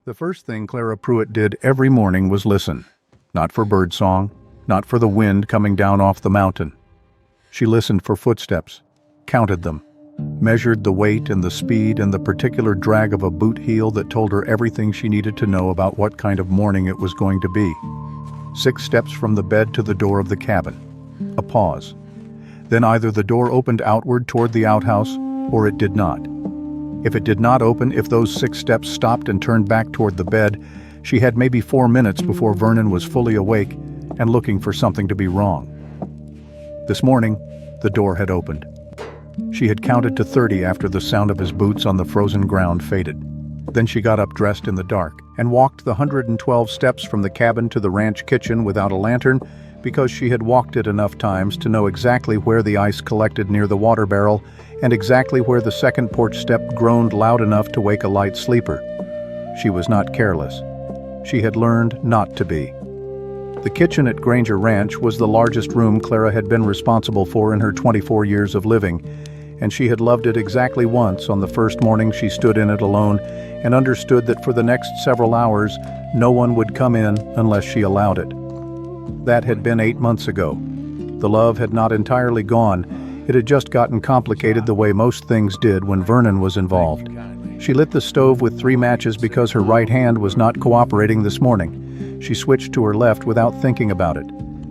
The first thing Clara Pruitt did every morning was listen. Not for birdsong, not for the wind coming down off the mountain. She listened for footsteps, counted them, measured the weight and the speed and the particular drag of a boot heel that told her everything she needed to know about what kind of morning it was going to be. 6 steps from the bed to the door of the cabin. A pause. Then either the door opened outward toward the outhouse, or it did not. If it did not open, if those 6 steps stopped and turned back toward the bed, she had maybe 4 minutes before Vernon was fully awake and looking for something to be wrong. This morning, the door had opened. She had counted to 30 after the sound of his boots on the frozen ground faded. Then she got up dressed in the dark and walked the 112 steps from the cabin to the ranch kitchen without a lantern because she had walked it enough times to know exactly where the ice collected near the water barrel and exactly where the second porch step groaned loud enough to wake a light sleeper. She was not careless. She had learned not to be. The kitchen at Granger Ranch was the largest room Clara had been responsible for in her 24 years of living, and she had loved it exactly once on the first morning she stood in it alone and understood that for the next several hours no one would come in unless she allowed it. That had been 8 months ago. The love had not entirely gone. It had just gotten complicated the way most things did when Vernon was involved. She lit the stove with 3 matches because her right hand was not cooperating this morning. She switched to her left without thinking about it.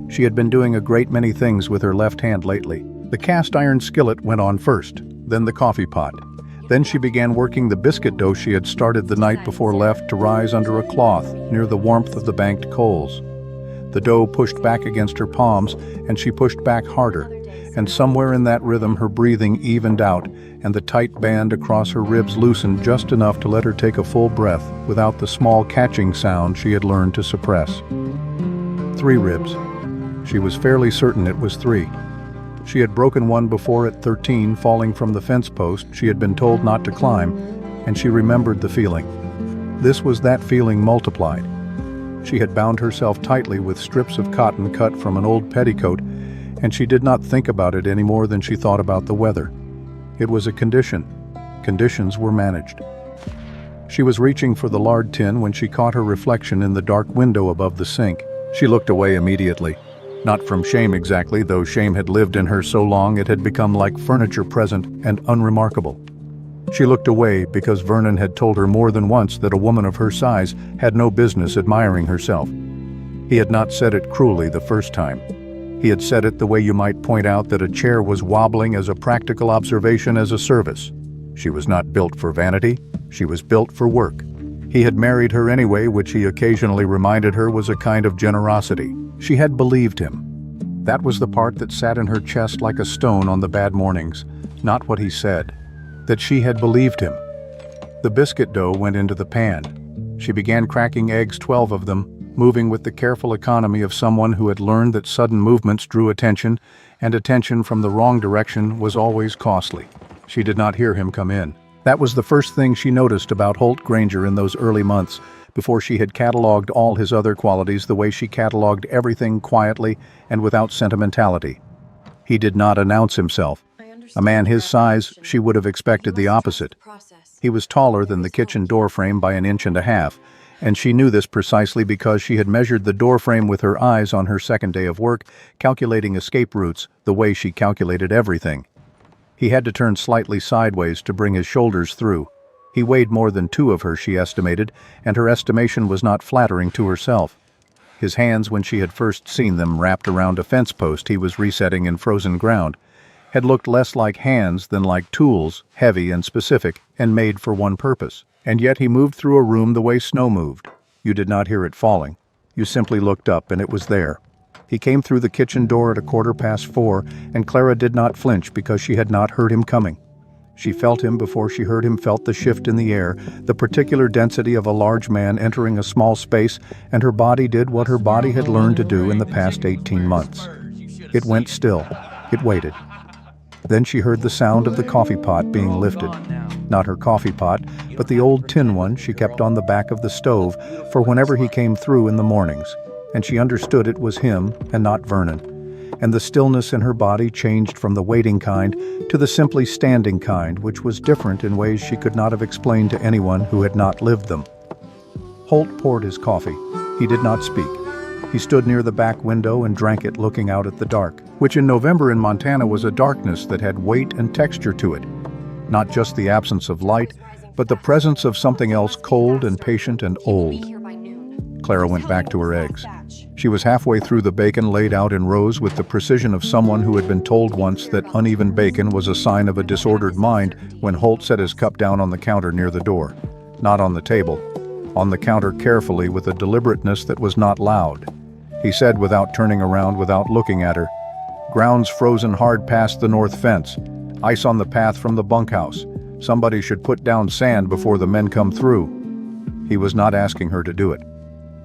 She had been doing a great many things with her left hand lately. The cast iron skillet went on first, then the coffee pot. Then she began working the biscuit dough she had started the night before left to rise under a cloth near the warmth of the banked coals. The dough pushed back against her palms, and she pushed back harder, and somewhere in that rhythm her breathing evened out, and the tight band across her ribs loosened just enough to let her take a full breath without the small catching sound she had learned to suppress. 3 ribs. She was fairly certain it was 3. She had broken one before at 13, falling from the fence post she had been told not to climb, and she remembered the feeling. This was that feeling multiplied. She had bound herself tightly with strips of cotton cut from an old petticoat, and she did not think about it any more than she thought about the weather. It was a condition. Conditions were managed. She was reaching for the lard tin when she caught her reflection in the dark window above the sink. She looked away immediately. Not from shame exactly, though shame had lived in her so long it had become like furniture present and unremarkable. She looked away because Vernon had told her more than once that a woman of her size had no business admiring herself. He had not said it cruelly the first time. He had said it the way you might point out that a chair was wobbling as a practical observation as a service. She was not built for vanity, she was built for work. He had married her anyway, which he occasionally reminded her was a kind of generosity. She had believed him. That was the part that sat in her chest like a stone on the bad mornings, not what he said. That she had believed him. The biscuit dough went into the pan. She began cracking eggs, 12 of them, moving with the careful economy of someone who had learned that sudden movements drew attention, and attention from the wrong direction was always costly. She did not hear him come in. That was the first thing she noticed about Holt Granger in those early months, before she had catalogued all his other qualities the way she catalogued everything quietly and without sentimentality. He did not announce himself. A man his size, she would have expected the opposite. He was taller than the kitchen doorframe by 1.5 inches, and she knew this precisely because she had measured the doorframe with her eyes on her second day of work, calculating escape routes the way she calculated everything. He had to turn slightly sideways to bring his shoulders through. He weighed more than 2 of her, she estimated, and her estimation was not flattering to herself. His hands, when she had first seen them wrapped around a fence post he was resetting in frozen ground, had looked less like hands than like tools, heavy and specific, and made for one purpose. And yet he moved through a room the way snow moved. You did not hear it falling. You simply looked up and it was there. He came through the kitchen door at 4:15, and Clara did not flinch because she had not heard him coming. She felt him before she heard him, felt the shift in the air, the particular density of a large man entering a small space, and her body did what her body had learned to do in the past 18 months. It went still. It waited. Then she heard the sound of the coffee pot being lifted. Not her coffee pot, but the old tin one she kept on the back of the stove for whenever he came through in the mornings, and she understood it was him and not Vernon. And the stillness in her body changed from the waiting kind to the simply standing kind, which was different in ways she could not have explained to anyone who had not lived them. Holt poured his coffee. He did not speak. He stood near the back window and drank it, looking out at the dark, which in November in Montana was a darkness that had weight and texture to it. Not just the absence of light, but the presence of something else cold and patient and old. Clara went back to her eggs. She was halfway through the bacon laid out in rows with the precision of someone who had been told once that uneven bacon was a sign of a disordered mind when Holt set his cup down on the counter near the door. Not on the table. On the counter carefully with a deliberateness that was not loud. He said without turning around, without looking at her, "Ground's frozen hard past the north fence. Ice on the path from the bunkhouse. Somebody should put down sand before the men come through." He was not asking her to do it.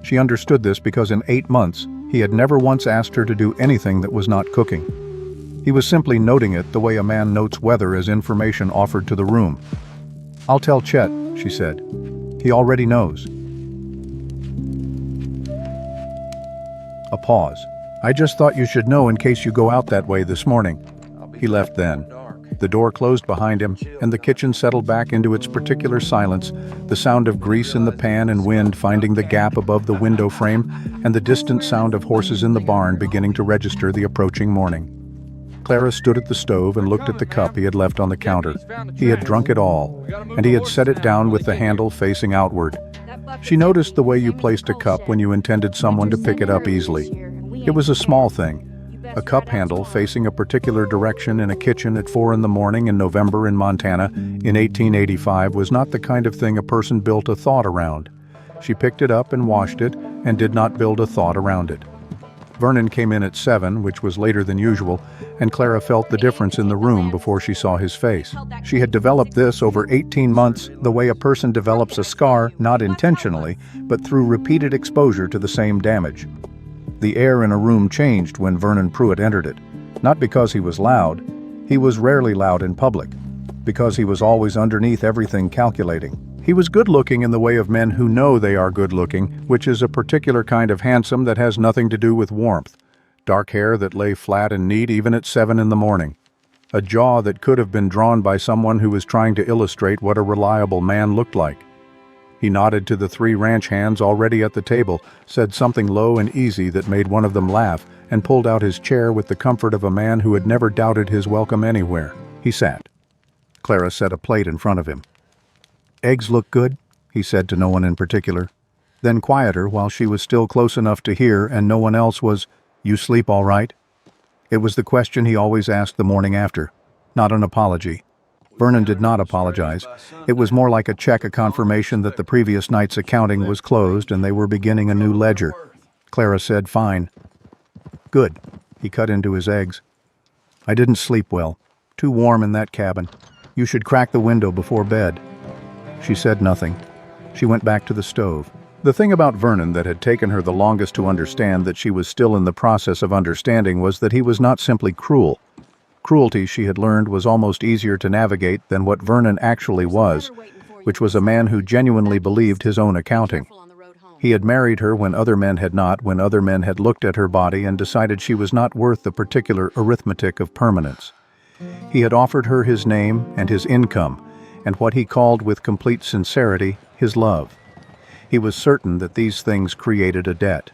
She understood this because in 8 months, he had never once asked her to do anything that was not cooking. He was simply noting it the way a man notes weather as information offered to the room. "I'll tell Chet," she said. "He already knows." A pause. "I just thought you should know in case you go out that way this morning." He left then. The door closed behind him, and the kitchen settled back into its particular silence, the sound of grease in the pan and wind finding the gap above the window frame, and the distant sound of horses in the barn beginning to register the approaching morning. Clara stood at the stove and looked at the cup he had left on the counter. He had drunk it all, and he had set it down with the handle facing outward. She noticed the way you placed a cup when you intended someone to pick it up easily. It was a small thing. A cup handle facing a particular direction in a kitchen at 4 in the morning in November in Montana in 1885 was not the kind of thing a person built a thought around. She picked it up and washed it and did not build a thought around it. Vernon came in at 7, which was later than usual, and Clara felt the difference in the room before she saw his face. She had developed this over 18 months, the way a person develops a scar, not intentionally, but through repeated exposure to the same damage. The air in a room changed when Vernon Pruitt entered it. Not because he was loud. He was rarely loud in public. Because he was always underneath everything calculating. He was good-looking in the way of men who know they are good-looking, which is a particular kind of handsome that has nothing to do with warmth. Dark hair that lay flat and neat even at 7 in the morning. A jaw that could have been drawn by someone who was trying to illustrate what a reliable man looked like. He nodded to the 3 ranch hands already at the table, said something low and easy that made one of them laugh, and pulled out his chair with the comfort of a man who had never doubted his welcome anywhere. He sat. Clara set a plate in front of him. "Eggs look good," he said to no one in particular. Then quieter, while she was still close enough to hear and no one else was, "You sleep all right?" It was the question he always asked the morning after, not an apology. Vernon did not apologize. It was more like a check, a confirmation that the previous night's accounting was closed and they were beginning a new ledger. Clara said, "Fine." "Good." He cut into his eggs. "I didn't sleep well. Too warm in that cabin. You should crack the window before bed." She said nothing. She went back to the stove. The thing about Vernon that had taken her the longest to understand that she was still in the process of understanding was that he was not simply cruel. Cruelty, she had learned, was almost easier to navigate than what Vernon actually was, which was a man who genuinely believed his own accounting. He had married her when other men had not, when other men had looked at her body and decided she was not worth the particular arithmetic of permanence. He had offered her his name and his income, and what he called with complete sincerity, his love. He was certain that these things created a debt.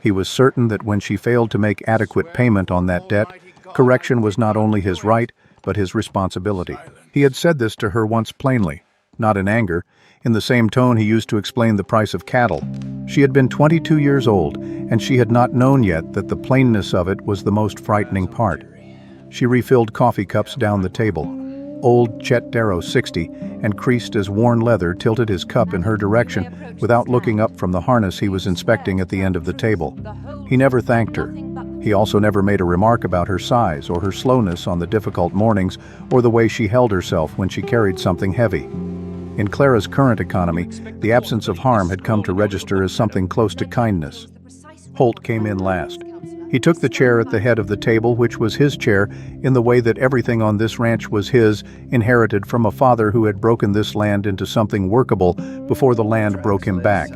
He was certain that when she failed to make adequate payment on that debt, correction was not only his right, but his responsibility. He had said this to her once plainly, not in anger, in the same tone he used to explain the price of cattle. She had been 22 years old, and she had not known yet that the plainness of it was the most frightening part. She refilled coffee cups down the table. Old Chet Darrow, 60, and creased as worn leather, tilted his cup in her direction without looking up from the harness he was inspecting at the end of the table. He never thanked her. He also never made a remark about her size or her slowness on the difficult mornings or the way she held herself when she carried something heavy. In Clara's current economy, the absence of harm had come to register as something close to kindness. Holt came in last. He took the chair at the head of the table, which was his chair, in the way that everything on this ranch was his, inherited from a father who had broken this land into something workable before the land broke him back.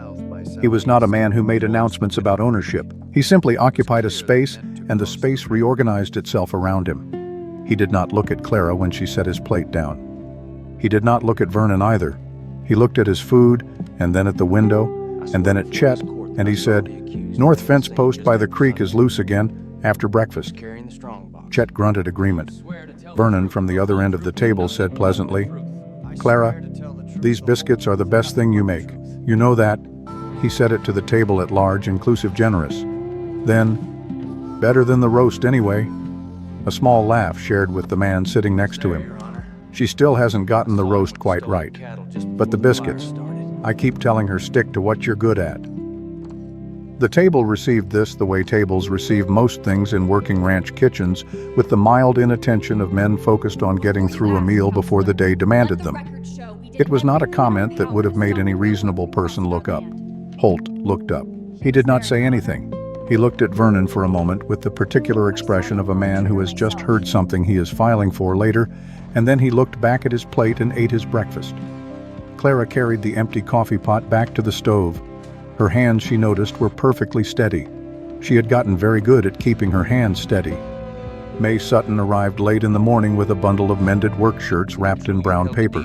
He was not a man who made announcements about ownership. He simply occupied a space, and the space reorganized itself around him. He did not look at Clara when she set his plate down. He did not look at Vernon either. He looked at his food, and then at the window, and then at Chet, and he said, "North fence post by the creek is loose again, after breakfast." Chet grunted agreement. Vernon, from the other end of the table, said pleasantly, "Clara, these biscuits are the best thing you make. You know that." He said it to the table at large, inclusive, generous. Then, "Better than the roast anyway." A small laugh shared with the man sitting next to him. "She still hasn't gotten the roast quite right. But the biscuits, I keep telling her, stick to what you're good at." The table received this the way tables receive most things in working ranch kitchens, with the mild inattention of men focused on getting through a meal before the day demanded them. It was not a comment that would have made any reasonable person look up. Holt looked up. He did not say anything. He looked at Vernon for a moment with the particular expression of a man who has just heard something he is filing for later, and then he looked back at his plate and ate his breakfast. Clara carried the empty coffee pot back to the stove. Her hands, she noticed, were perfectly steady. She had gotten very good at keeping her hands steady. May Sutton arrived late in the morning with a bundle of mended work shirts wrapped in brown paper.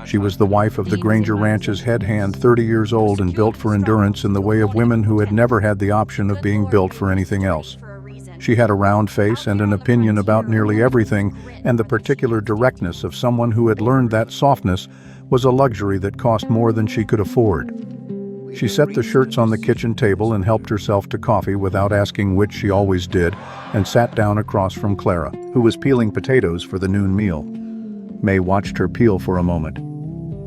She was the wife of the Granger Ranch's head hand, 30 years old and built for endurance in the way of women who had never had the option of being built for anything else. She had a round face and an opinion about nearly everything, and the particular directness of someone who had learned that softness was a luxury that cost more than she could afford. She set the shirts on the kitchen table and helped herself to coffee without asking, which she always did, and sat down across from Clara, who was peeling potatoes for the noon meal. May watched her peel for a moment.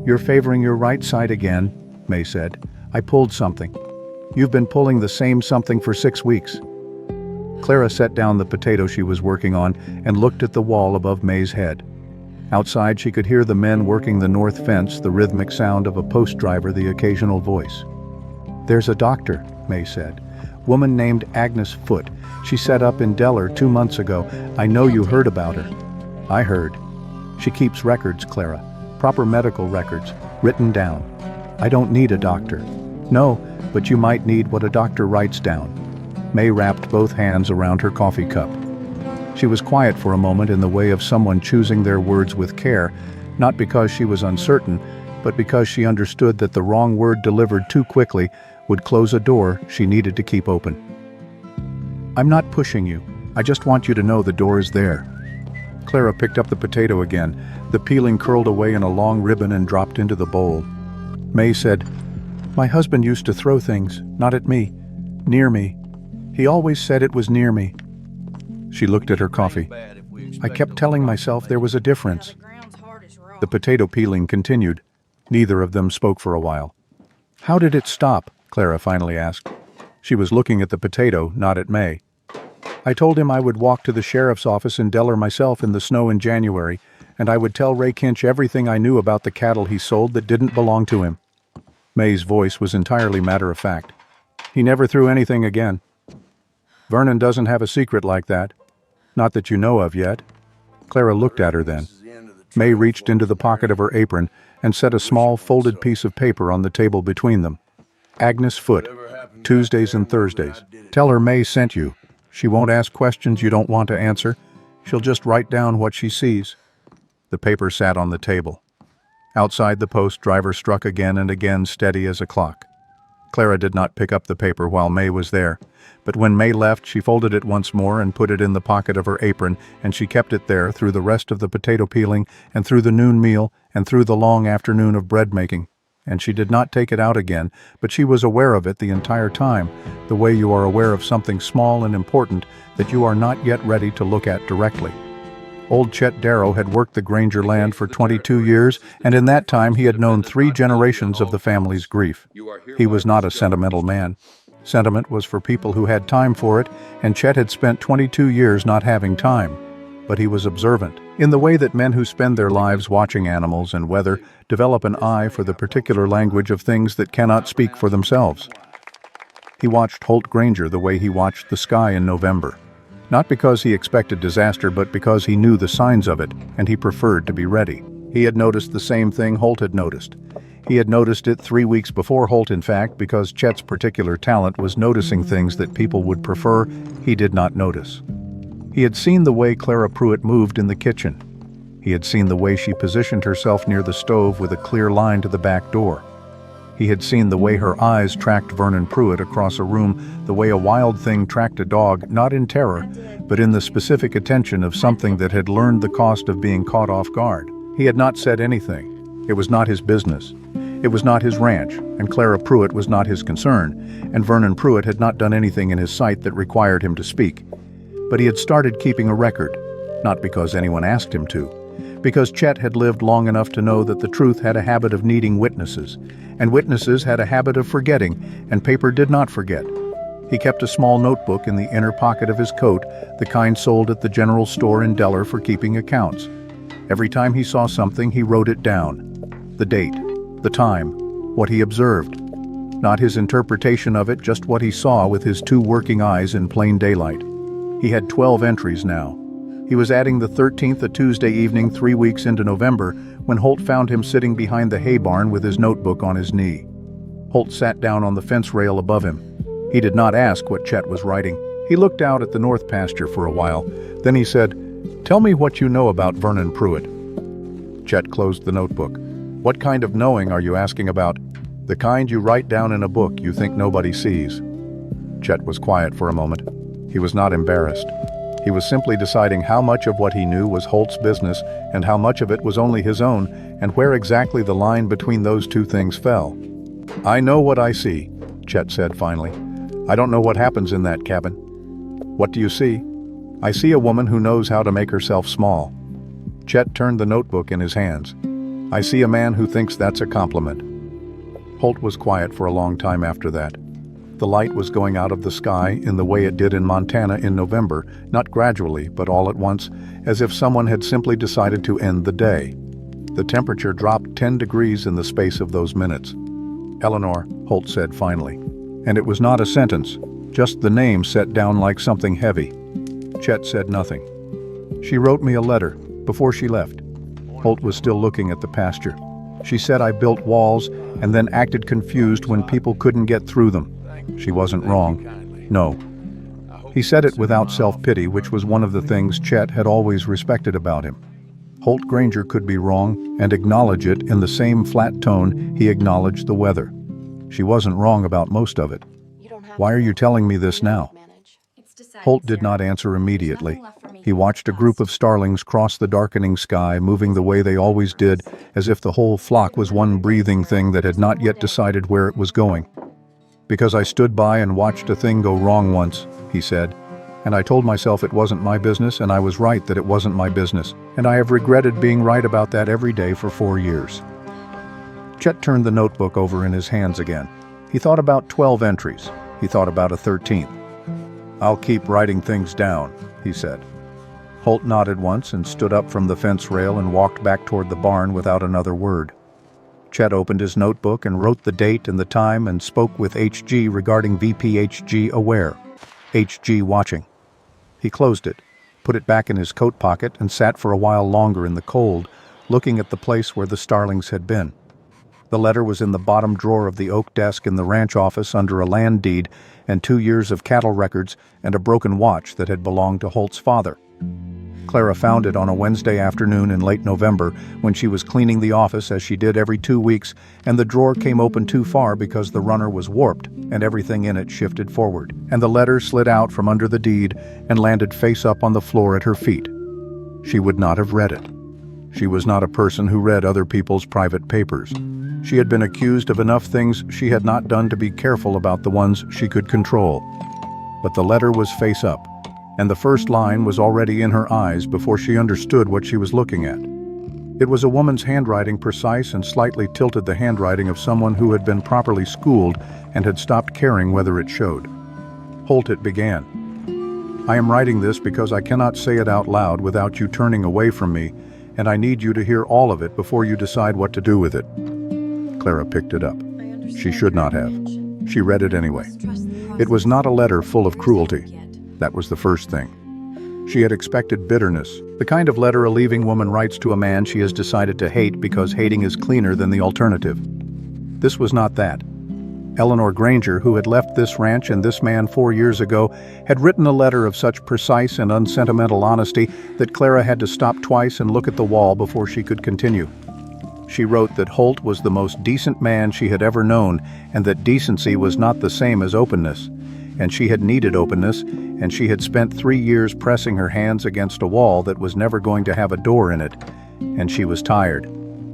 "You're favoring your right side again," May said. "I pulled something." "You've been pulling the same something for 6 weeks." Clara set down the potato she was working on and looked at the wall above May's head. Outside, she could hear the men working the north fence, the rhythmic sound of a post driver, the occasional voice. "There's a doctor," May said. "Woman named Agnes Foote. She set up in Delaware 2 months ago. I know you heard about her." "I heard." "She keeps records, Clara. Proper medical records, written down." "I don't need a doctor." "No, but you might need what a doctor writes down." May wrapped both hands around her coffee cup. She was quiet for a moment, in the way of someone choosing their words with care, not because she was uncertain, but because she understood that the wrong word delivered too quickly would close a door she needed to keep open. "I'm not pushing you. I just want you to know the door is there." Clara picked up the potato again. The peeling curled away in a long ribbon and dropped into the bowl. May said, "My husband used to throw things, not at me, near me. He always said it was near me." She looked at her coffee. "I kept telling myself there was a difference." The potato peeling continued. Neither of them spoke for a while. "How did it stop?" Clara finally asked. She was looking at the potato, not at May. "I told him I would walk to the sheriff's office in Delaware myself in the snow in January, and I would tell Ray Kinch everything I knew about the cattle he sold that didn't belong to him." May's voice was entirely matter-of-fact. "He never threw anything again. Vernon doesn't have a secret like that. Not that you know of yet." Clara looked at her then. May reached into the pocket of her apron and set a small folded piece of paper on the table between them. "Agnes Foote, Tuesdays and Thursdays. Tell her May sent you. She won't ask questions you don't want to answer. She'll just write down what she sees." The paper sat on the table. Outside, the post driver struck again and again, steady as a clock. Clara did not pick up the paper while May was there, but when May left, she folded it once more and put it in the pocket of her apron, and she kept it there through the rest of the potato peeling, and through the noon meal, and through the long afternoon of bread making. And she did not take it out again, but she was aware of it the entire time, the way you are aware of something small and important that you are not yet ready to look at directly. Old Chet Darrow had worked the Granger land for 22 years, and in that time he had known 3 generations of the family's grief. He was not a sentimental man. Sentiment was for people who had time for it, and Chet had spent 22 years not having time. But he was observant, in the way that men who spend their lives watching animals and weather develop an eye for the particular language of things that cannot speak for themselves. He watched Holt Granger the way he watched the sky in November. Not because he expected disaster, but because he knew the signs of it, and he preferred to be ready. He had noticed the same thing Holt had noticed. He had noticed it 3 weeks before Holt, in fact, because Chet's particular talent was noticing things that people would prefer he did not notice. He had seen the way Clara Pruitt moved in the kitchen. He had seen the way she positioned herself near the stove with a clear line to the back door. He had seen the way her eyes tracked Vernon Pruitt across a room, the way a wild thing tracked a dog, not in terror, but in the specific attention of something that had learned the cost of being caught off guard. He had not said anything. It was not his business. It was not his ranch, and Clara Pruitt was not his concern, and Vernon Pruitt had not done anything in his sight that required him to speak. But he had started keeping a record, not because anyone asked him to, because Chet had lived long enough to know that the truth had a habit of needing witnesses, and witnesses had a habit of forgetting, and paper did not forget. He kept a small notebook in the inner pocket of his coat, the kind sold at the general store in Delaware for keeping accounts. Every time he saw something, he wrote it down. The date, the time, what he observed. Not his interpretation of it, just what he saw with his two working eyes in plain daylight. He had 12 entries now. He was adding the 13th a Tuesday evening 3 weeks into November when Holt found him sitting behind the hay barn with his notebook on his knee. Holt sat down on the fence rail above him. He did not ask what Chet was writing. He looked out at the north pasture for a while. Then he said, "Tell me what you know about Vernon Pruitt." Chet closed the notebook. "What kind of knowing are you asking about?" "The kind you write down in a book you think nobody sees." Chet was quiet for a moment. He was not embarrassed. He was simply deciding how much of what he knew was Holt's business and how much of it was only his own, and where exactly the line between those two things fell. "I know what I see," Chet said finally. "I don't know what happens in that cabin." "What do you see?" "I see a woman who knows how to make herself small." Chet turned the notebook in his hands. "I see a man who thinks that's a compliment." Holt was quiet for a long time after that. The light was going out of the sky in the way it did in Montana in November, not gradually, but all at once, as if someone had simply decided to end the day. The temperature dropped 10 degrees in the space of those minutes. "Eleanor," Holt said finally. And it was not a sentence, just the name set down like something heavy. Chet said nothing. "She wrote me a letter, before she left." Holt was still looking at the pasture. "She said I built walls and then acted confused when people couldn't get through them. She wasn't wrong. No." He said it without self-pity, which was one of the things Chet had always respected about him. Holt Granger could be wrong and acknowledge it in the same flat tone he acknowledged the weather. She wasn't wrong about most of it. "Why are you telling me this now?" Holt did not answer immediately. He watched a group of starlings cross the darkening sky, moving the way they always did, as if the whole flock was one breathing thing that had not yet decided where it was going. "Because I stood by and watched a thing go wrong once," he said, "and I told myself it wasn't my business, and I was right that it wasn't my business, and I have regretted being right about that every day for 4 years." Chet turned the notebook over in his hands again. He thought about 12 entries. He thought about a 13th. "I'll keep writing things down," he said. Holt nodded once and stood up from the fence rail and walked back toward the barn without another word. Chet opened his notebook and wrote the date and the time and spoke with HG regarding VPHG aware. HG watching. He closed it, put it back in his coat pocket, and sat for a while longer in the cold, looking at the place where the starlings had been. The letter was in the bottom drawer of the oak desk in the ranch office under a land deed and 2 years of cattle records and a broken watch that had belonged to Holt's father. Clara found it on a Wednesday afternoon in late November when she was cleaning the office as she did every 2 weeks, and the drawer came open too far because the runner was warped and everything in it shifted forward, and the letter slid out from under the deed and landed face up on the floor at her feet. She would not have read it. She was not a person who read other people's private papers. She had been accused of enough things she had not done to be careful about the ones she could control. But the letter was face up, and the first line was already in her eyes before she understood what she was looking at. It was a woman's handwriting, precise and slightly tilted, the handwriting of someone who had been properly schooled and had stopped caring whether it showed. Holt, it began. "I am writing this because I cannot say it out loud without you turning away from me, and I need you to hear all of it before you decide what to do with it." Clara picked it up. She should not have. She read it anyway. It was not a letter full of cruelty. That was the first thing. She had expected bitterness, the kind of letter a leaving woman writes to a man she has decided to hate because hating is cleaner than the alternative. This was not that. Eleanor Granger, who had left this ranch and this man 4 years ago, had written a letter of such precise and unsentimental honesty that Clara had to stop twice and look at the wall before she could continue. She wrote that Holt was the most decent man she had ever known, and that decency was not the same as openness. And she had needed openness, and she had spent 3 years pressing her hands against a wall that was never going to have a door in it. And she was tired.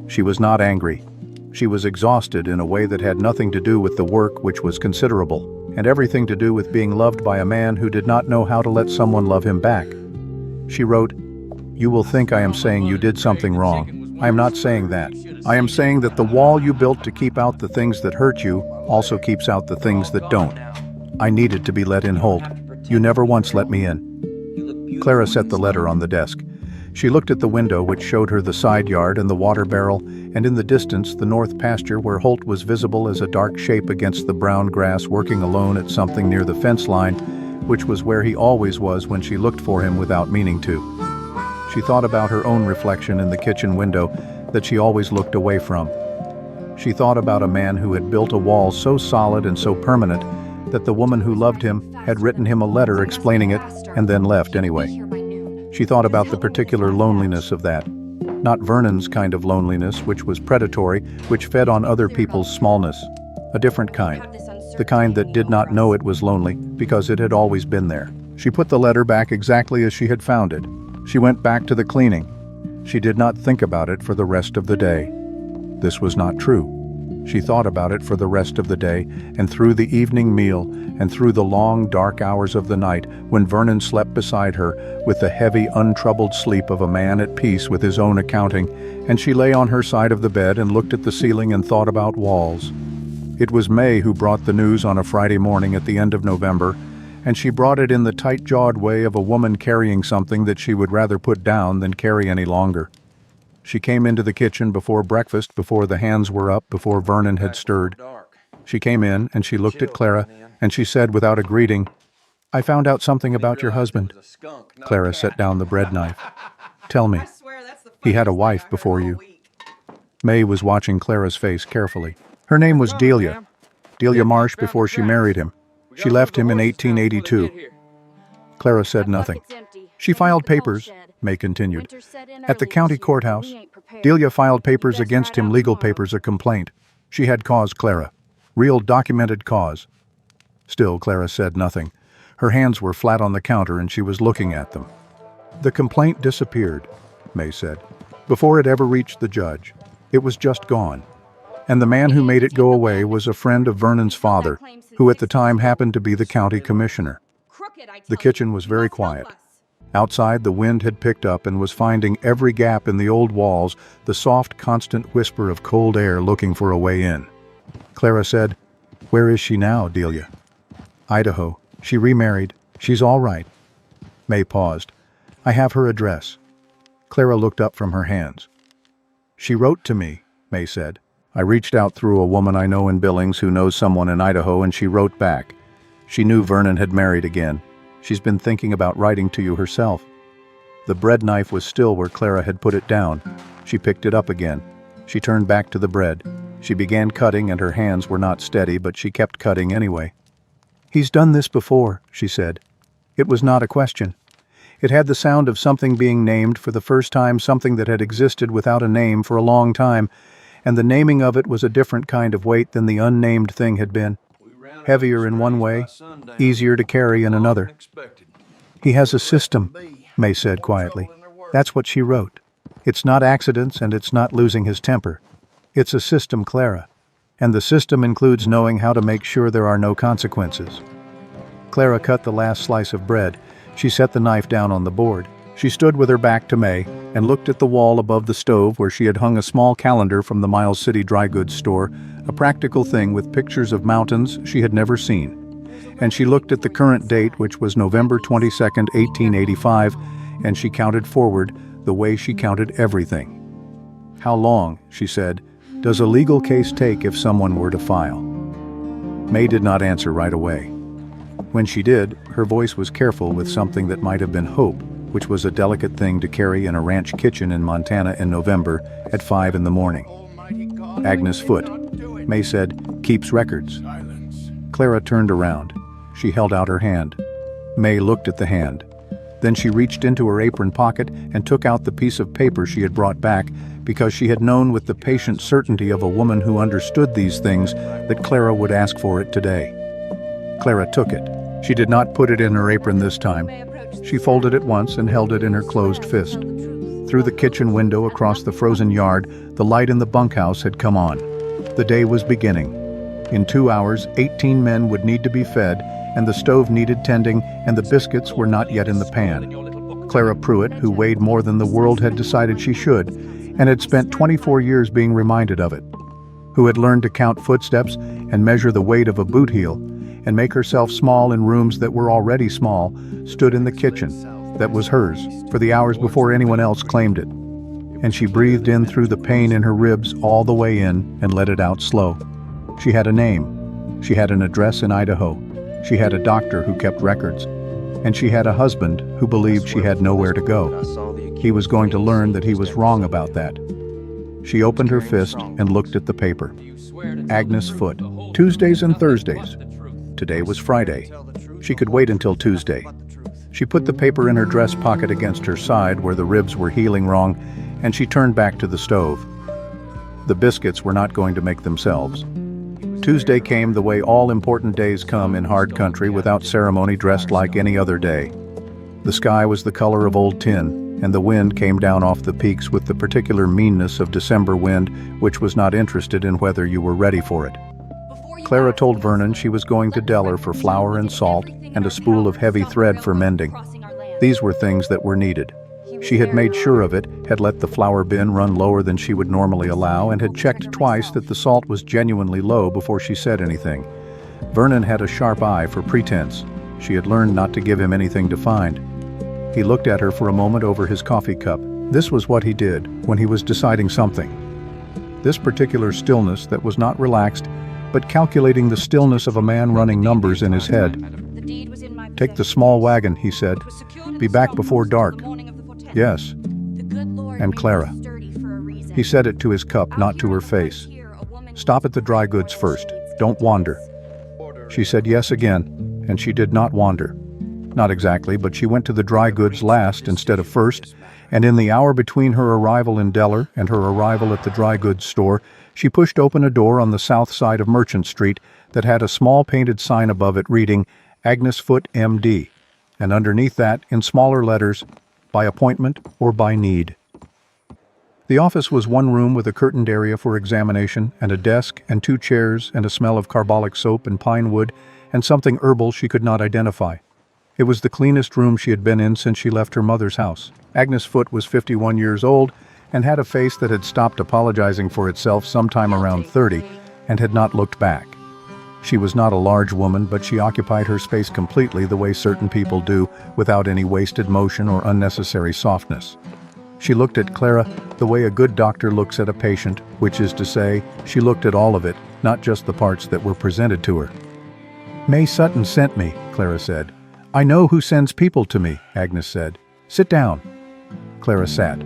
She was not angry. She was exhausted in a way that had nothing to do with the work, which was considerable, and everything to do with being loved by a man who did not know how to let someone love him back. She wrote, "You will think I am saying you did something wrong. I am not saying that. I am saying that the wall you built to keep out the things that hurt you also keeps out the things that don't. I needed to be let in, Holt. You never once let me in." Clara set the letter on the desk. She looked at the window, which showed her the side yard and the water barrel, and in the distance the north pasture where Holt was visible as a dark shape against the brown grass, working alone at something near the fence line, which was where he always was when she looked for him without meaning to. She thought about her own reflection in the kitchen window that she always looked away from. She thought about a man who had built a wall so solid and so permanent that the woman who loved him had written him a letter explaining it and then left anyway. She thought about the particular loneliness of that. Not Vernon's kind of loneliness, which was predatory, which fed on other people's smallness. A different kind. The kind that did not know it was lonely because it had always been there. She put the letter back exactly as she had found it. She went back to the cleaning. She did not think about it for the rest of the day. This was not true. She thought about it for the rest of the day, and through the evening meal, and through the long, dark hours of the night when Vernon slept beside her with the heavy, untroubled sleep of a man at peace with his own accounting, and she lay on her side of the bed and looked at the ceiling and thought about walls. It was May who brought the news on a Friday morning at the end of November, and she brought it in the tight-jawed way of a woman carrying something that she would rather put down than carry any longer. She came into the kitchen before breakfast, before the hands were up, before Vernon had stirred. She came in, and she looked at Clara, and she said without a greeting, "I found out something about your husband." Clara set down the bread knife. "Tell me. He had a wife before you." May was watching Clara's face carefully. Her name was Delia. Delia Marsh before she married him. She left him in 1882. Clara said nothing. "She filed papers," May continued. "At the county courthouse. Delia filed papers against him, legal papers, a complaint. She had cause, Clara. Real documented cause." Still, Clara said nothing. Her hands were flat on the counter and she was looking at them. "The complaint disappeared," May said, "before it ever reached the judge. It was just gone. And the man who made it go away was a friend of Vernon's father, who at the time happened to be the county commissioner." The kitchen was very quiet. Outside, the wind had picked up and was finding every gap in the old walls, the soft, constant whisper of cold air looking for a way in. Clara said, "Where is she now, Delia?" "Idaho. She remarried. She's all right." May paused. "I have her address." Clara looked up from her hands. "She wrote to me," May said. "I reached out through a woman I know in Billings who knows someone in Idaho, and she wrote back. She knew Vernon had married again. She's been thinking about writing to you herself." The bread knife was still where Clara had put it down. She picked it up again. She turned back to the bread. She began cutting, and her hands were not steady, but she kept cutting anyway. "He's done this before," she said. It was not a question. It had the sound of something being named for the first time, something that had existed without a name for a long time, and the naming of it was a different kind of weight than the unnamed thing had been. Heavier in one way, easier to carry in another. "He has a system," May said quietly. "That's what she wrote. It's not accidents and it's not losing his temper. It's a system, Clara. And the system includes knowing how to make sure there are no consequences." Clara cut the last slice of bread. She set the knife down on the board. She stood with her back to May and looked at the wall above the stove where she had hung a small calendar from the Miles City dry goods store, a practical thing with pictures of mountains she had never seen. And she looked at the current date, which was November 22nd, 1885, and she counted forward the way she counted everything. "How long," she said, "does a legal case take if someone were to file?" May did not answer right away. When she did, her voice was careful with something that might have been hope, which was a delicate thing to carry in a ranch kitchen in Montana in November at 5 in the morning. "Agnes Foote," May said, "keeps records." Clara turned around. She held out her hand. May looked at the hand. Then she reached into her apron pocket and took out the piece of paper she had brought back because she had known with the patient certainty of a woman who understood these things that Clara would ask for it today. Clara took it. She did not put it in her apron this time. She folded it once and held it in her closed fist. Through the kitchen window across the frozen yard, the light in the bunkhouse had come on. The day was beginning. In 2 hours, 18 men would need to be fed, and the stove needed tending, and the biscuits were not yet in the pan. Clara Pruitt, who weighed more than the world had decided she should, and had spent 24 years being reminded of it, who had learned to count footsteps and measure the weight of a boot heel, and make herself small in rooms that were already small, stood in the kitchen that was hers for the hours before anyone else claimed it. And she breathed in through the pain in her ribs all the way in and let it out slow. She had a name. She had an address in Idaho. She had a doctor who kept records. And she had a husband who believed she had nowhere to go. He was going to learn that he was wrong about that. She opened her fist and looked at the paper. Agnes Foote. Tuesdays and Thursdays. Today was Friday. She could wait until Tuesday. She put the paper in her dress pocket against her side where the ribs were healing wrong, and she turned back to the stove. The biscuits were not going to make themselves. Tuesday came the way all important days come in hard country, without ceremony, dressed like any other day. The sky was the color of old tin, and the wind came down off the peaks with the particular meanness of December wind, which was not interested in whether you were ready for it. Clara told Vernon she was going to Deller for flour and salt and a spool of heavy thread for mending. These were things that were needed. She had made sure of it, had let the flour bin run lower than she would normally allow, and had checked twice that the salt was genuinely low before she said anything. Vernon had a sharp eye for pretense. She had learned not to give him anything to find. He looked at her for a moment over his coffee cup. This was what he did when he was deciding something. This particular stillness that was not relaxed, but calculating the stillness of a man running numbers in his head. "Take the small wagon," he said. "Be back before dark." "Yes." "And Clara." He said it to his cup, not to her face. "Stop at the dry goods first. Don't wander." She said yes again, and she did not wander. Not exactly, but she went to the dry goods last instead of first, and in the hour between her arrival in Deller and her arrival at the dry goods store, she pushed open a door on the south side of Merchant Street that had a small painted sign above it reading, "Agnes Foote, M.D., and underneath that, in smaller letters, "By appointment or by need." The office was one room with a curtained area for examination, and a desk and 2 chairs and a smell of carbolic soap and pine wood and something herbal she could not identify. It was the cleanest room she had been in since she left her mother's house. Agnes Foote was 51 years old and had a face that had stopped apologizing for itself sometime around 30 and had not looked back. She was not a large woman, but she occupied her space completely the way certain people do, without any wasted motion or unnecessary softness. She looked at Clara the way a good doctor looks at a patient, which is to say, she looked at all of it, not just the parts that were presented to her. "May Sutton sent me," Clara said. "I know who sends people to me," Agnes said. "Sit down." Clara sat.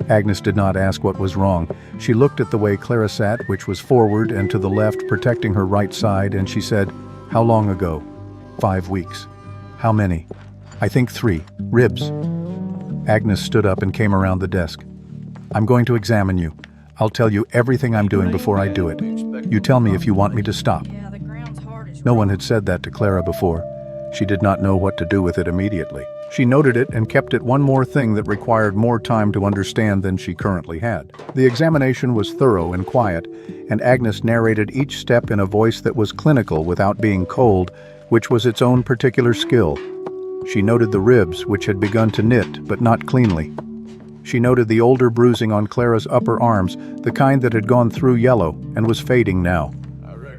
Agnes did not ask what was wrong. She looked at the way Clara sat, which was forward and to the left, protecting her right side, and she said, "How long ago?" 5 weeks. "How many?" "I think 3. Ribs." Agnes stood up and came around the desk. "I'm going to examine you. I'll tell you everything I'm doing before I do it. You tell me if you want me to stop." No one had said that to Clara before. She did not know what to do with it immediately. She noted it and kept it one more thing that required more time to understand than she currently had. The examination was thorough and quiet, and Agnes narrated each step in a voice that was clinical without being cold, which was its own particular skill. She noted the ribs, which had begun to knit, but not cleanly. She noted the older bruising on Clara's upper arms, the kind that had gone through yellow and was fading now.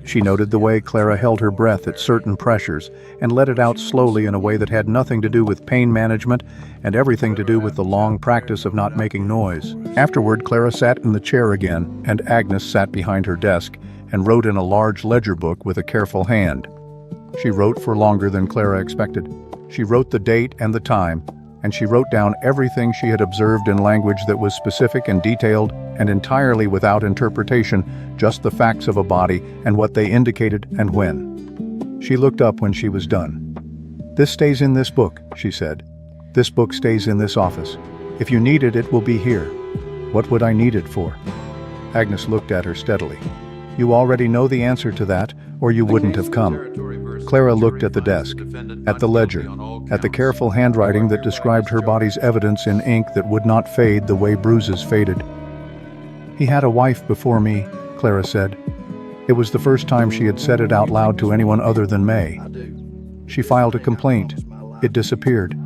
She noted the way Clara held her breath at certain pressures and let it out slowly in a way that had nothing to do with pain management and everything to do with the long practice of not making noise. Afterward, Clara sat in the chair again, and Agnes sat behind her desk and wrote in a large ledger book with a careful hand. She wrote for longer than Clara expected. She wrote the date and the time, and she wrote down everything she had observed in language that was specific and detailed and entirely without interpretation, just the facts of a body and what they indicated and when. She looked up when she was done. "This stays in this book," she said. "This book stays in this office. If you need it, it will be here." What would I need it for? Agnes looked at her steadily. You already know the answer to that, or you wouldn't have come. Clara looked at the desk, at the ledger, at the careful handwriting that described her body's evidence in ink that would not fade the way Bruises faded. He had a wife before me, Clara said. It was the first time she had said it out loud to anyone other than May. She filed a complaint. It disappeared.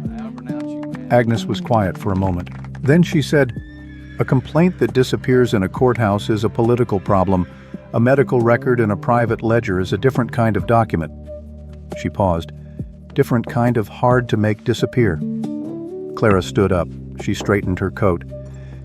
Agnes was quiet for a moment. Then she said, "A complaint that disappears in a courthouse is a political problem. A medical record in a private ledger is a different kind of document." She paused. Different kind of hard to make disappear. Clara stood up. She straightened her coat.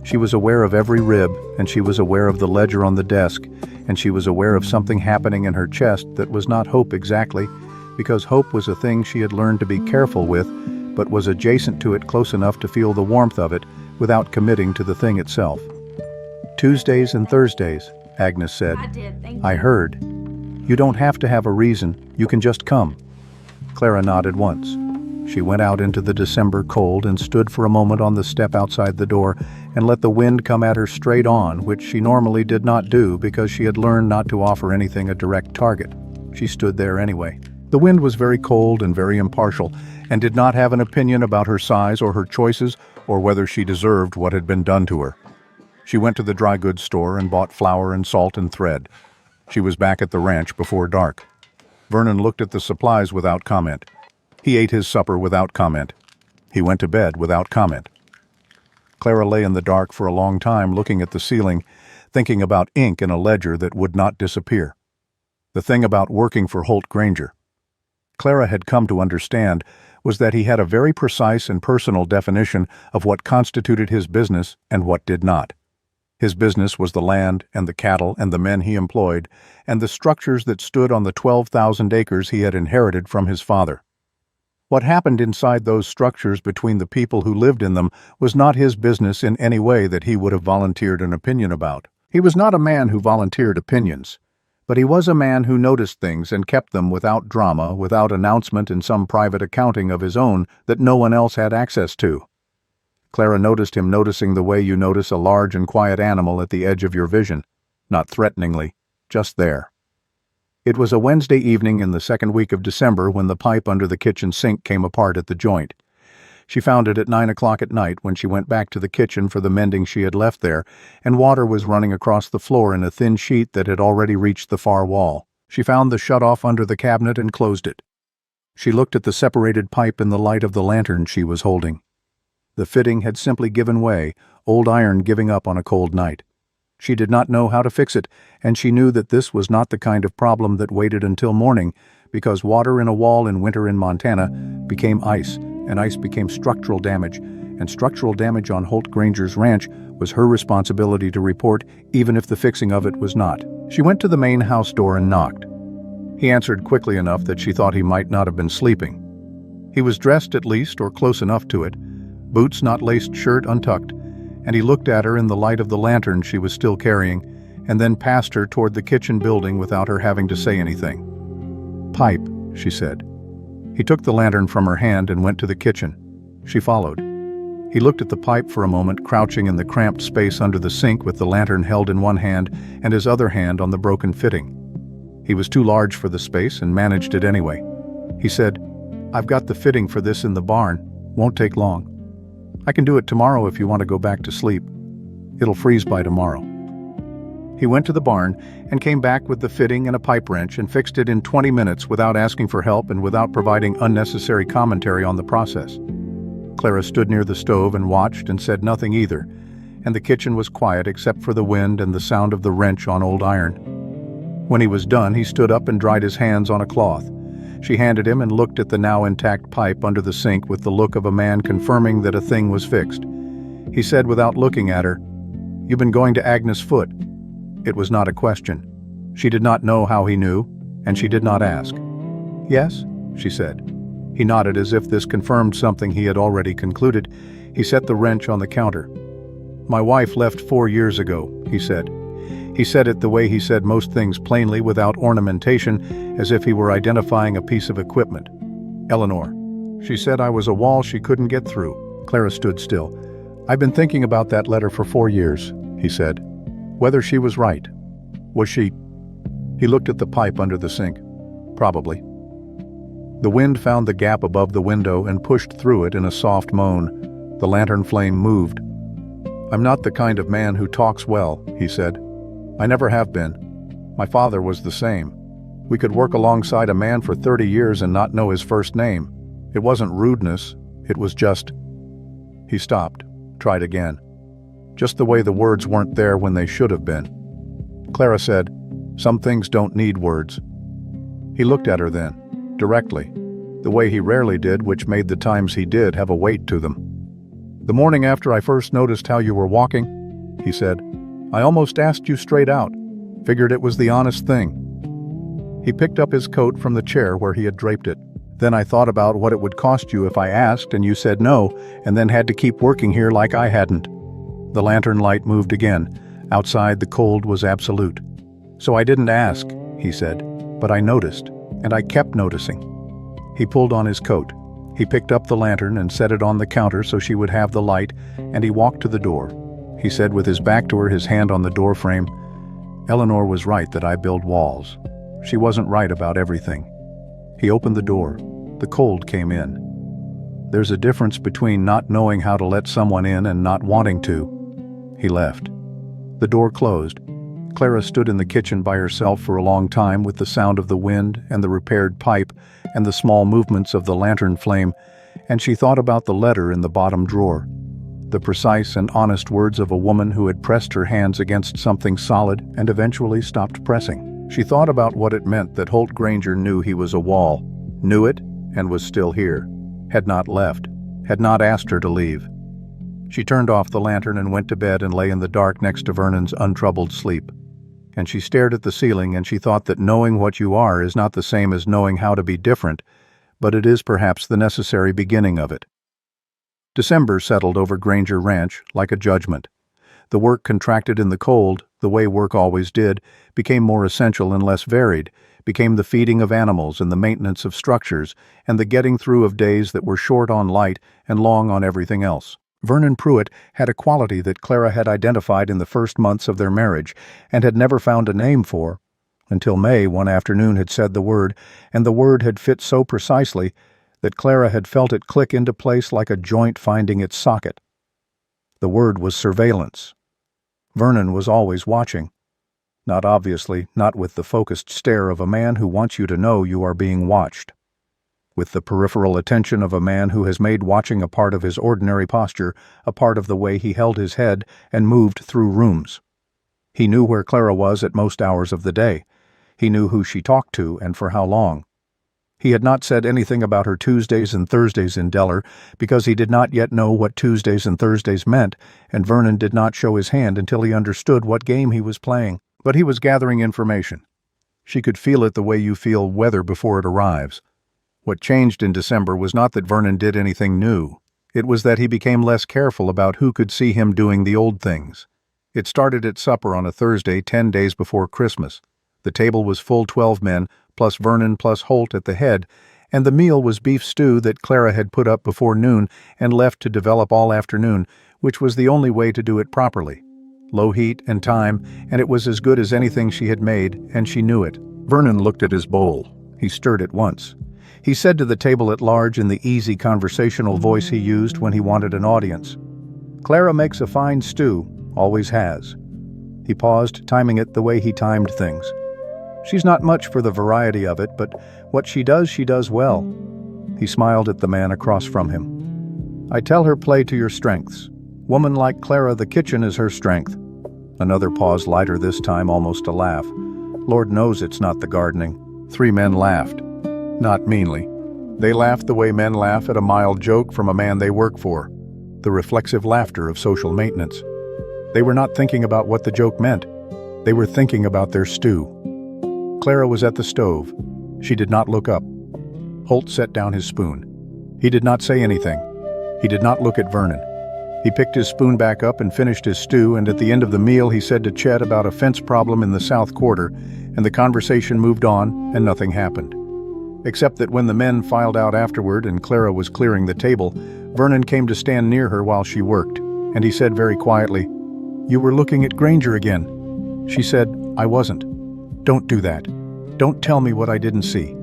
She was aware of every rib, and she was aware of the ledger on the desk, and she was aware of something happening in her chest that was not hope exactly, because hope was a thing she had learned to be careful with, but was adjacent to it close enough to feel the warmth of it without committing to the thing itself. "Tuesdays and Thursdays," Agnes said. "I heard. You don't have to have a reason, you can just come." Clara nodded once. She went out into the December cold and stood for a moment on the step outside the door and let the wind come at her straight on, which she normally did not do because she had learned not to offer anything a direct target. She stood there anyway. The wind was very cold and very impartial, and did not have an opinion about her size or her choices or whether she deserved what had been done to her. She went to the dry goods store and bought flour and salt and thread. She was back at the ranch before dark. Vernon looked at the supplies without comment. He ate his supper without comment. He went to bed without comment. Clara lay in the dark for a long time looking at the ceiling, thinking about ink in a ledger that would not disappear. The thing about working for Holt Granger, Clara had come to understand, was that he had a very precise and personal definition of what constituted his business and what did not. His business was the land and the cattle and the men he employed, and the structures that stood on the 12,000 acres he had inherited from his father. What happened inside those structures between the people who lived in them was not his business in any way that he would have volunteered an opinion about. He was not a man who volunteered opinions, but he was a man who noticed things and kept them without drama, without announcement in some private accounting of his own that no one else had access to. Clara noticed him noticing the way you notice a large and quiet animal at the edge of your vision, not threateningly, just there. It was a Wednesday evening in the second week of December when the pipe under the kitchen sink came apart at the joint. She found it at 9 o'clock at night when she went back to the kitchen for the mending she had left there, and water was running across the floor in a thin sheet that had already reached the far wall. She found the shut-off under the cabinet and closed it. She looked at the separated pipe in the light of the lantern she was holding. The fitting had simply given way, old iron giving up on a cold night. She did not know how to fix it, and she knew that this was not the kind of problem that waited until morning, because water in a wall in winter in Montana became ice, and ice became structural damage, and structural damage on Holt Granger's ranch was her responsibility to report, even if the fixing of it was not. She went to the main house door and knocked. He answered quickly enough that she thought he might not have been sleeping. He was dressed at least, or close enough to it, boots not laced, shirt untucked, and he looked at her in the light of the lantern she was still carrying, and then passed her toward the kitchen building without her having to say anything. "Pipe," she said. He took the lantern from her hand and went to the kitchen. She followed. He looked at the pipe for a moment, crouching in the cramped space under the sink with the lantern held in one hand and his other hand on the broken fitting. He was too large for the space and managed it anyway. He said, "I've got the fitting for this in the barn. Won't take long. I can do it tomorrow if you want to go back to sleep. It'll freeze by tomorrow." He went to the barn and came back with the fitting and a pipe wrench and fixed it in 20 minutes without asking for help and without providing unnecessary commentary on the process. Clara stood near the stove and watched and said nothing either, and the kitchen was quiet except for the wind and the sound of the wrench on old iron. When he was done, he stood up and dried his hands on a cloth. She handed him and looked at the now intact pipe under the sink with the look of a man confirming that a thing was fixed. He said without looking at her, "You've been going to Agnes' foot." It was not a question. She did not know how he knew, and she did not ask. "Yes," she said. He nodded as if this confirmed something he had already concluded. He set the wrench on the counter. "My wife left 4 years ago," he said. He said it the way he said most things, plainly, without ornamentation, as if he were identifying a piece of equipment. "Eleanor. She said I was a wall she couldn't get through." Clara stood still. "I've been thinking about that letter for 4 years," he said. "Whether she was right. Was she—" He looked at the pipe under the sink. "Probably." The wind found the gap above the window and pushed through it in a soft moan. The lantern flame moved. "I'm not the kind of man who talks well," he said. "I never have been. My father was the same. We could work alongside a man for 30 years and not know his first name. It wasn't rudeness, it was just—" He stopped, tried again. Just the way the words weren't there when they should have been. Clara said, "Some things don't need words." He looked at her then, directly, the way he rarely did, which made the times he did have a weight to them. "The morning after I first noticed how you were walking," he said, "I almost asked you straight out. Figured it was the honest thing." He picked up his coat from the chair where he had draped it. "Then I thought about what it would cost you if I asked and you said no, and then had to keep working here like I hadn't." The lantern light moved again. Outside, the cold was absolute. "So I didn't ask," he said, "but I noticed, and I kept noticing." He pulled on his coat. He picked up the lantern and set it on the counter so she would have the light, and he walked to the door. He said with his back to her, his hand on the door frame, "Eleanor was right that I build walls. She wasn't right about everything." He opened the door. The cold came in. There's a difference between not knowing how to let someone in and not wanting to. He left. The door closed. Clara stood in the kitchen by herself for a long time with the sound of the wind and the repaired pipe and the small movements of the lantern flame, and she thought about the letter in the bottom drawer. The precise and honest words of a woman who had pressed her hands against something solid and eventually stopped pressing. She thought about what it meant that Holt Granger knew he was a wall, knew it and was still here, had not left, had not asked her to leave. She turned off the lantern and went to bed and lay in the dark next to Vernon's untroubled sleep. And she stared at the ceiling and she thought that knowing what you are is not the same as knowing how to be different, but it is perhaps the necessary beginning of it. December settled over Granger Ranch like a judgment. The work contracted in the cold, the way work always did, became more essential and less varied, became the feeding of animals and the maintenance of structures, and the getting through of days that were short on light and long on everything else. Vernon Pruitt had a quality that Clara had identified in the first months of their marriage and had never found a name for, until May one afternoon had said the word, and the word had fit so precisely that Clara had felt it click into place like a joint finding its socket. The word was surveillance. Vernon was always watching. Not obviously, not with the focused stare of a man who wants you to know you are being watched. With the peripheral attention of a man who has made watching a part of his ordinary posture, a part of the way he held his head and moved through rooms. He knew where Clara was at most hours of the day. He knew who she talked to and for how long. He had not said anything about her Tuesdays and Thursdays in Deller because he did not yet know what Tuesdays and Thursdays meant, and Vernon did not show his hand until he understood what game he was playing. But he was gathering information. She could feel it the way you feel weather before it arrives. What changed in December was not that Vernon did anything new. It was that he became less careful about who could see him doing the old things. It started at supper on a Thursday 10 days before Christmas. The table was full 12 men, plus Vernon plus Holt at the head, and the meal was beef stew that Clara had put up before noon and left to develop all afternoon, which was the only way to do it properly. Low heat and time, and it was as good as anything she had made, and she knew it. Vernon looked at his bowl. He stirred it once. He said to the table at large in the easy conversational voice he used when he wanted an audience, "Clara makes a fine stew, always has." He paused, timing it the way he timed things. "She's not much for the variety of it, but what she does well." He smiled at the man across from him. "I tell her play to your strengths. Woman like Clara, the kitchen is her strength." Another pause, lighter this time, almost a laugh. "Lord knows it's not the gardening." 3 men laughed. Not meanly. They laughed the way men laugh at a mild joke from a man they work for. The reflexive laughter of social maintenance. They were not thinking about what the joke meant. They were thinking about their stew. Clara was at the stove. She did not look up. Holt set down his spoon. He did not say anything. He did not look at Vernon. He picked his spoon back up and finished his stew, and at the end of the meal he said to Chet about a fence problem in the South Quarter, and the conversation moved on and nothing happened. Except that when the men filed out afterward and Clara was clearing the table, Vernon came to stand near her while she worked. and he said very quietly, "You were looking at Granger again." She said, "I wasn't." "Don't do that. Don't tell me what I didn't see."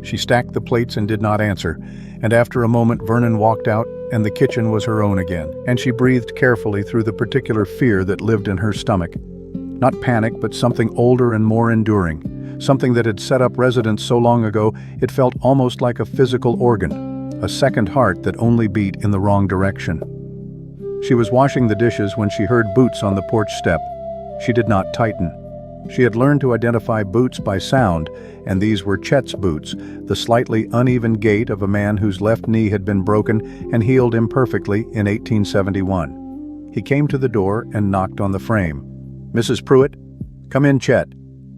She stacked the plates and did not answer, and after a moment Vernon walked out, and the kitchen was her own again, and she breathed carefully through the particular fear that lived in her stomach. Not panic, but something older and more enduring, something that had set up residence so long ago it felt almost like a physical organ, a second heart that only beat in the wrong direction. She was washing the dishes when she heard boots on the porch step. She did not tighten. She had learned to identify boots by sound, and these were Chet's boots, the slightly uneven gait of a man whose left knee had been broken and healed imperfectly in 1871. He came to the door and knocked on the frame. "Mrs. Pruitt?" "Come in, Chet."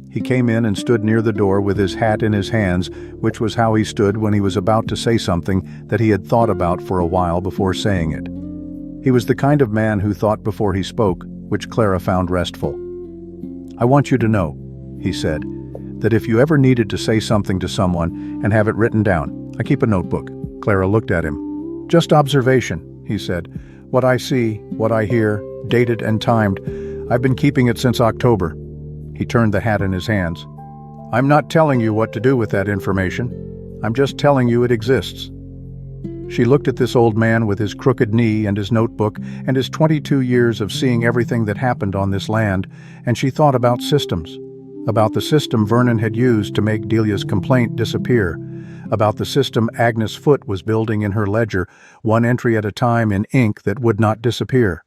He came in and stood near the door with his hat in his hands, which was how he stood when he was about to say something that he had thought about for a while before saying it. He was the kind of man who thought before he spoke, which Clara found restful. "I want you to know," he said, "that if you ever needed to say something to someone and have it written down, I keep a notebook." Clara looked at him. "Just observation," he said. "What I see, what I hear, dated and timed. I've been keeping it since October." He turned the hat in his hands. "I'm not telling you what to do with that information. I'm just telling you it exists." She looked at this old man with his crooked knee and his notebook and his 22 years of seeing everything that happened on this land, and she thought about systems. About the system Vernon had used to make Delia's complaint disappear. About the system Agnes Foote was building in her ledger, one entry at a time in ink that would not disappear.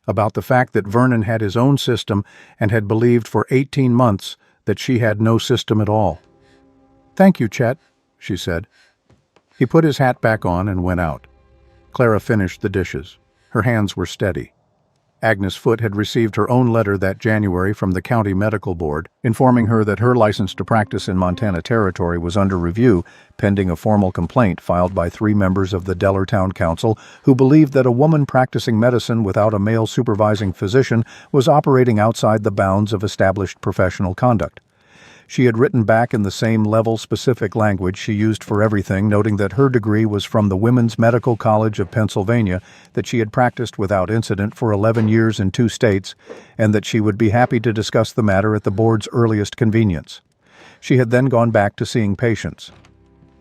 About the fact that Vernon had his own system and had believed for 18 months that she had no system at all. "Thank you, Chet," she said. He put his hat back on and went out. Clara finished the dishes. Her hands were steady. Agnes Foote had received her own letter that January from the County Medical Board, informing her that her license to practice in Montana Territory was under review, pending a formal complaint filed by 3 members of the Delaware Town Council who believed that a woman practicing medicine without a male supervising physician was operating outside the bounds of established professional conduct. She had written back in the same level-specific language she used for everything, noting that her degree was from the Women's Medical College of Pennsylvania, that she had practiced without incident for 11 years in 2 states, and that she would be happy to discuss the matter at the board's earliest convenience. She had then gone back to seeing patients.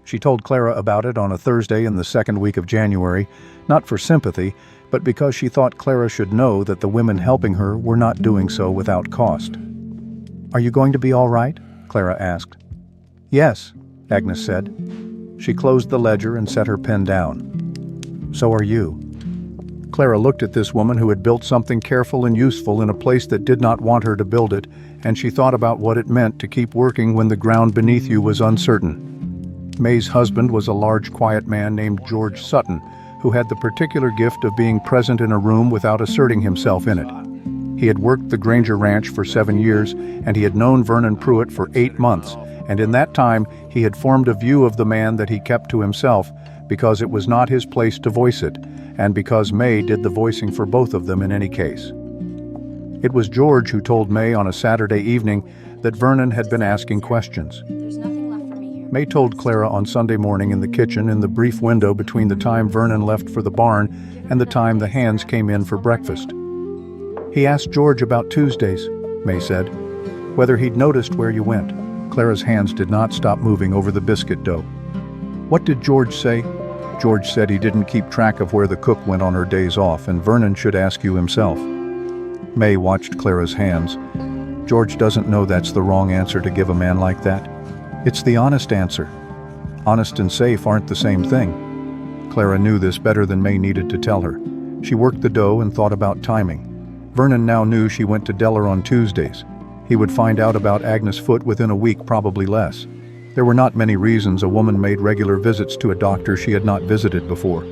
She told Clara about it on a Thursday in the second week of January, not for sympathy, but because she thought Clara should know that the women helping her were not doing so without cost. "Are you going to be all right?" Clara asked. "Yes," Agnes said. She closed the ledger and set her pen down. "So are you." Clara looked at this woman who had built something careful and useful in a place that did not want her to build it, and she thought about what it meant to keep working when the ground beneath you was uncertain. May's husband was a large, quiet man named George Sutton, who had the particular gift of being present in a room without asserting himself in it. He had worked the Granger Ranch for 7 years, and he had known Vernon Pruitt for 8 months, and in that time he had formed a view of the man that he kept to himself, because it was not his place to voice it, and because May did the voicing for both of them in any case. It was George who told May on a Saturday evening that Vernon had been asking questions. May told Clara on Sunday morning in the kitchen in the brief window between the time Vernon left for the barn and the time the hands came in for breakfast. "He asked George about Tuesdays," May said, "whether he'd noticed where you went." Clara's hands did not stop moving over the biscuit dough. "What did George say?" "George said he didn't keep track of where the cook went on her days off, and Vernon should ask you himself." May watched Clara's hands. "George doesn't know that's the wrong answer to give a man like that. It's the honest answer. Honest and safe aren't the same thing." Clara knew this better than May needed to tell her. She worked the dough and thought about timing. Vernon now knew she went to Delaware on Tuesdays. He would find out about Agnes Foote within a week, probably less. There were not many reasons a woman made regular visits to a doctor she had not visited before.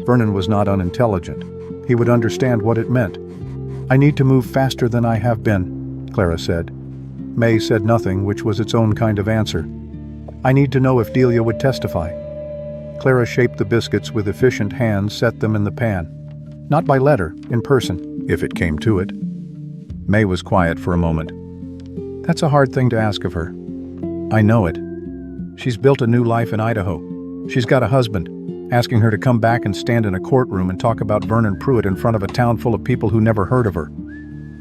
Vernon was not unintelligent. He would understand what it meant. "I need to move faster than I have been," Clara said. May said nothing, which was its own kind of answer. "I need to know if Delia would testify." Clara shaped the biscuits with efficient hands, set them in the pan. "Not by letter, in person, if it came to it." May was quiet for a moment. "That's a hard thing to ask of her." "I know it. She's built a new life in Idaho. She's got a husband. asking her to come back and stand in a courtroom and talk about Vernon Pruitt in front of a town full of people who never heard of her.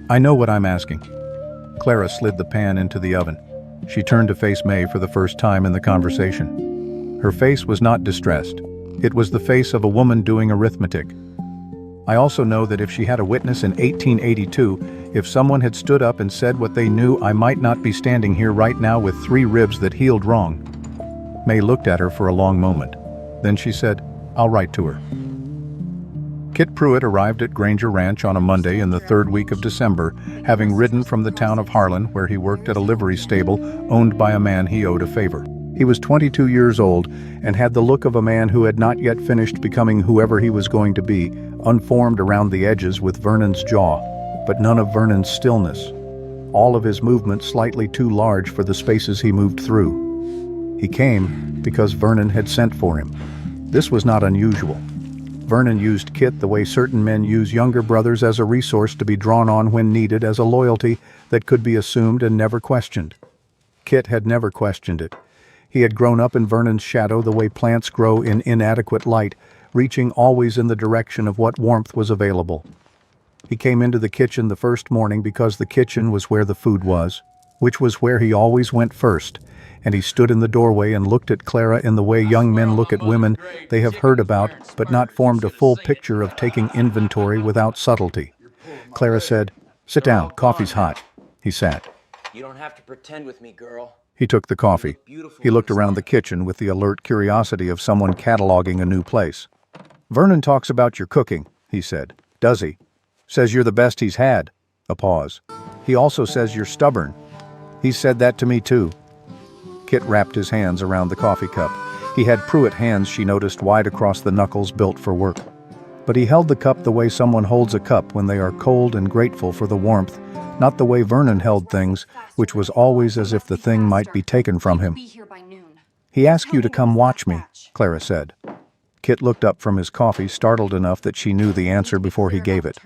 I know what I'm asking. Clara slid the pan into the oven. She turned to face May for the first time in the conversation. Her face was not distressed. It was the face of a woman doing arithmetic. I also know that if she had a witness in 1882, if someone had stood up and said what they knew, I might not be standing here right now with 3 ribs that healed wrong. May looked at her for a long moment. Then she said, I'll write to her. Kit Pruitt arrived at Granger Ranch on a Monday in the 3rd week of December, having ridden from the town of Harlan, where he worked at a livery stable owned by a man he owed a favor. He was 22 years old and had the look of a man who had not yet finished becoming whoever he was going to be, unformed around the edges with Vernon's jaw, but none of Vernon's stillness. All of his movements slightly too large for the spaces he moved through. He came because Vernon had sent for him. This was not unusual. Vernon used Kit the way certain men use younger brothers, as a resource to be drawn on when needed, as a loyalty that could be assumed and never questioned. Kit had never questioned it. He had grown up in Vernon's shadow the way plants grow in inadequate light, reaching always in the direction of what warmth was available. He came into the kitchen the first morning because the kitchen was where the food was, which was where he always went first, and he stood in the doorway and looked at Clara in the way young men look at women they have heard about but not formed a full picture of, taking inventory without subtlety. Clara said, "Sit down, coffee's hot." He sat. "You don't have to pretend with me, girl." He took the coffee. He looked around the kitchen with the alert curiosity of someone cataloging a new place. "Vernon talks about your cooking," he said. "Does he? Says you're the best he's had." A pause. "He also says you're stubborn." "He said that to me too." Kit wrapped his hands around the coffee cup. He had Pruitt hands, she noticed, wide across the knuckles, built for work. But he held the cup the way someone holds a cup when they are cold and grateful for the warmth, not the way Vernon held things, which was always as if the thing might be taken from him. "He asked you to come watch me," Clara said. Kit looked up from his coffee, startled enough that she knew the answer before he gave it.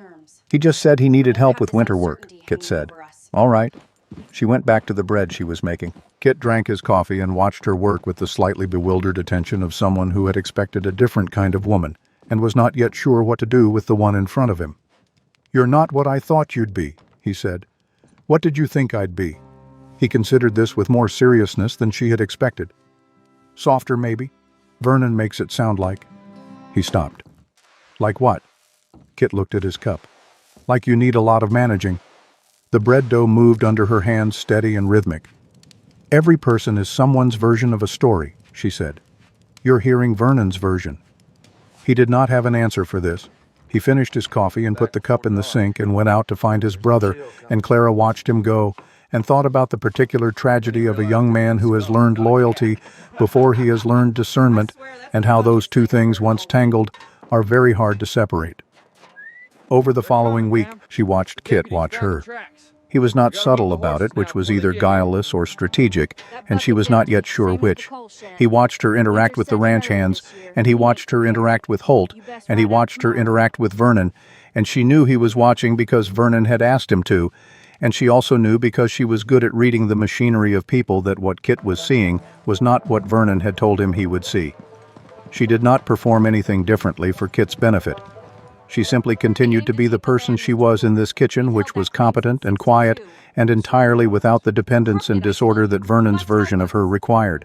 "He just said he needed help with winter work," Kit said. "All right." She went back to the bread she was making. Kit drank his coffee and watched her work with the slightly bewildered attention of someone who had expected a different kind of woman and was not yet sure what to do with the one in front of him. "You're not what I thought you'd be," he said. "What did you think I'd be?" He considered this with more seriousness than she had expected. "Softer, maybe? Vernon makes it sound like." He stopped. "Like what?" Kit looked at his cup. "Like you need a lot of managing." The bread dough moved under her hands, steady and rhythmic. "Every person is someone's version of a story," she said. "You're hearing Vernon's version." He did not have an answer for this. He finished his coffee and put the cup in the sink and went out to find his brother, and Clara watched him go and thought about the particular tragedy of a young man who has learned loyalty before he has learned discernment, and how those two things, once tangled, are very hard to separate. Over the following week, she watched Kit watch her. He was not subtle about it, which was either guileless or strategic, and she was not yet sure which. He watched her interact with the ranch hands, and he watched her interact with Holt, and he watched her interact with Vernon, and she knew he was watching because Vernon had asked him to, and she also knew because she was good at reading the machinery of people that what Kit was seeing was not what Vernon had told him he would see. She did not perform anything differently for Kit's benefit. She simply continued to be the person she was in this kitchen, which was competent and quiet and entirely without the dependence and disorder that Vernon's version of her required.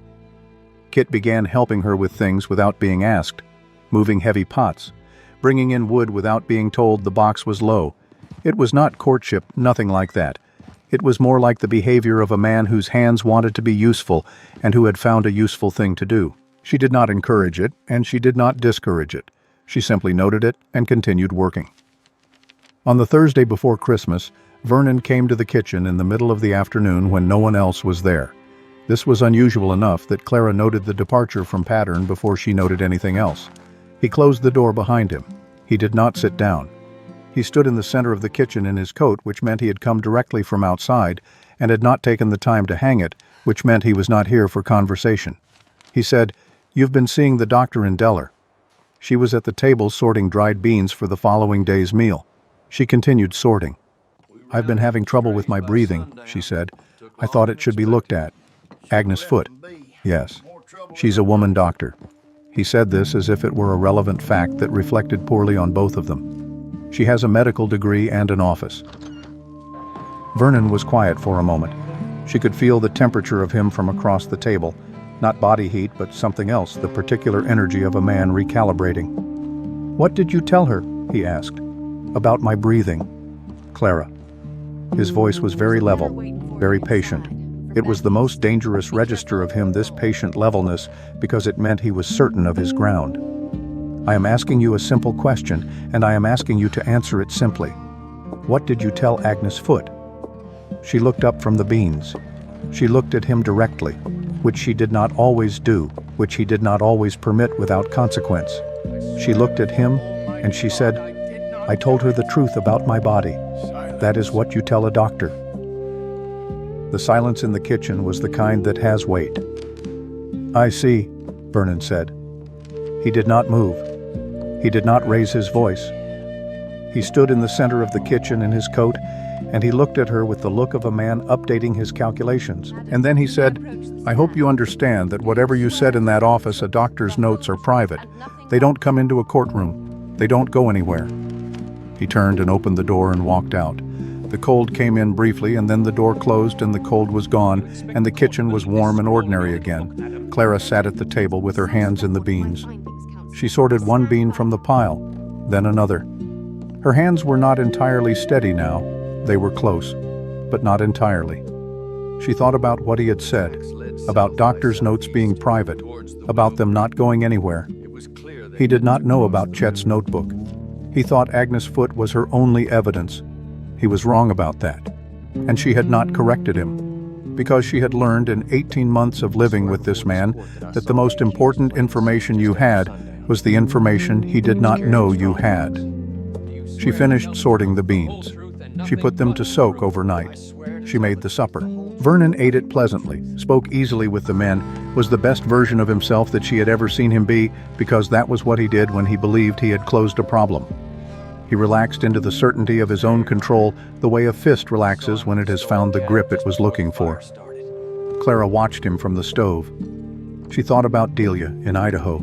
Kit began helping her with things without being asked, moving heavy pots, bringing in wood without being told the box was low. It was not courtship, nothing like that. It was more like the behavior of a man whose hands wanted to be useful and who had found a useful thing to do. She did not encourage it, and she did not discourage it. She simply noted it and continued working. On the Thursday before Christmas, Vernon came to the kitchen in the middle of the afternoon when no one else was there. This was unusual enough that Clara noted the departure from pattern before she noted anything else. He closed the door behind him. He did not sit down. He stood in the center of the kitchen in his coat, which meant he had come directly from outside and had not taken the time to hang it, which meant he was not here for conversation. He said, "You've been seeing the doctor in Deller." She was at the table sorting dried beans for the following day's meal. She continued sorting. "I've been having trouble with my breathing," she said. "I thought it should be looked at." "Agnes Foote." "Yes. She's a woman doctor." He said this as if it were a relevant fact that reflected poorly on both of them. She has a medical degree and an office. Vernon was quiet for a moment. She could feel the temperature of him from across the table. Not body heat, but something else, the particular energy of a man recalibrating. "What did you tell her?" he asked. "About my breathing." "Clara." His voice was very level, very patient. It was the most dangerous register of him, this patient levelness, because it meant he was certain of his ground. "I am asking you a simple question, and I am asking you to answer it simply. What did you tell Agnes Foote?" She looked up from the beans. She looked at him directly, which she did not always do, which he did not always permit without consequence. She looked at him, and she said, "I told her the truth about my body. That is what you tell a doctor." The silence in the kitchen was the kind that has weight. "I see," Vernon said. He did not move. He did not raise his voice. He stood in the center of the kitchen in his coat, and he looked at her with the look of a man updating his calculations. And then he said, "I hope you understand that whatever you said in that office, a doctor's notes are private. They don't come into a courtroom. They don't go anywhere." He turned and opened the door and walked out. The cold came in briefly, and then the door closed and the cold was gone, and the kitchen was warm and ordinary again. Clara sat at the table with her hands in the beans. She sorted one bean from the pile, then another. Her hands were not entirely steady now. They were close, but not entirely. She thought about what he had said, about doctor's notes being private, about them not going anywhere. He did not know about Chet's notebook. He thought Agnes Foote was her only evidence. He was wrong about that. And she had not corrected him, because she had learned in 18 months of living with this man that the most important information you had was the information he did not know you had. She finished sorting the beans. She put them to soak overnight. She made the supper. Vernon ate it pleasantly, spoke easily with the men, was the best version of himself that she had ever seen him be, because that was what he did when he believed he had closed a problem. He relaxed into the certainty of his own control, the way a fist relaxes when it has found the grip it was looking for. Clara watched him from the stove. She thought about Delia in Idaho.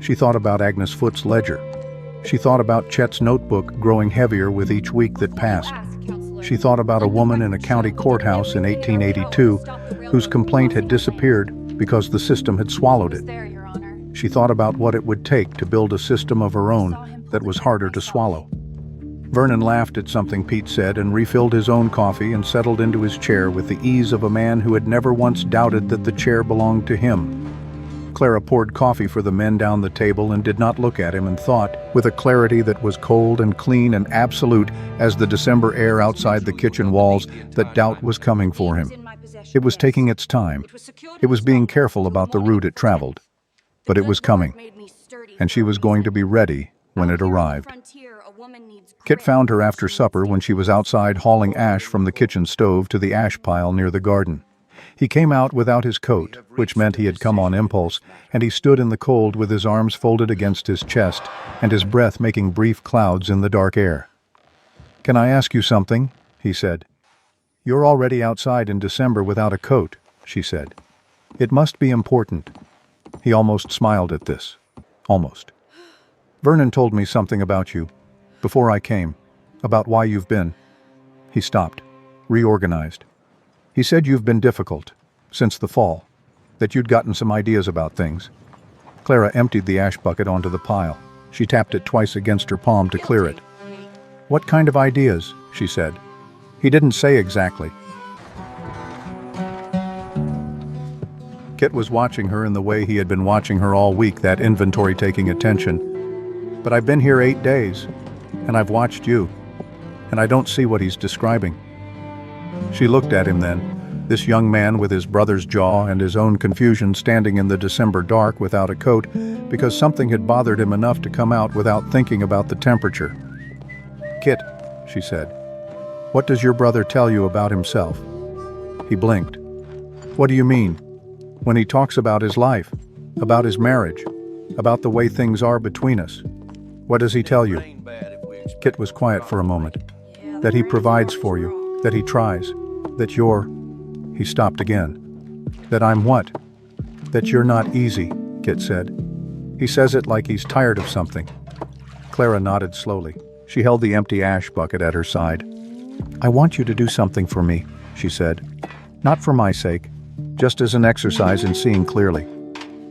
She thought about Agnes Foote's ledger. She thought about Chet's notebook growing heavier with each week that passed. She thought about a woman in a county courthouse in 1882 whose complaint had disappeared because the system had swallowed it. She thought about what it would take to build a system of her own that was harder to swallow. Vernon laughed at something Pete said and refilled his own coffee and settled into his chair with the ease of a man who had never once doubted that the chair belonged to him. Clara poured coffee for the men down the table and did not look at him, and thought, with a clarity that was cold and clean and absolute as the December air outside the kitchen walls, that doubt was coming for him. It was taking its time. It was being careful about the route it traveled. But it was coming, and she was going to be ready when it arrived. Kit found her after supper when she was outside hauling ash from the kitchen stove to the ash pile near the garden. He came out without his coat, which meant he had come on impulse, and he stood in the cold with his arms folded against his chest and his breath making brief clouds in the dark air. "Can I ask you something?" he said. "You're already outside in December without a coat," she said. "It must be important." He almost smiled at this. Almost. "Vernon told me something about you, before I came, about why you've been." He stopped, reorganized. "He said you've been difficult, since the fall, that you'd gotten some ideas about things." Clara emptied the ash bucket onto the pile. She tapped it twice against her palm to clear it. "What kind of ideas?" she said. He didn't say exactly. Kit was watching her in the way he had been watching her all week, that inventory-taking attention. "But I've been here 8 days, and I've watched you, and I don't see what he's describing." She looked at him then, this young man with his brother's jaw and his own confusion standing in the December dark without a coat, because something had bothered him enough to come out without thinking about the temperature. "Kit," she said, "what does your brother tell you about himself?" He blinked. "What do you mean? When he talks about his life, about his marriage, about the way things are between us, what does he tell you?" Kit was quiet for a moment. "That he provides for you, that he tries, that you're—" He stopped again. "That I'm what?" "That you're not easy," Kit said. He says it like he's tired of something. Clara nodded slowly. She held the empty ash bucket at her side. "I want you to do something for me," she said. "Not for my sake, just as an exercise in seeing clearly."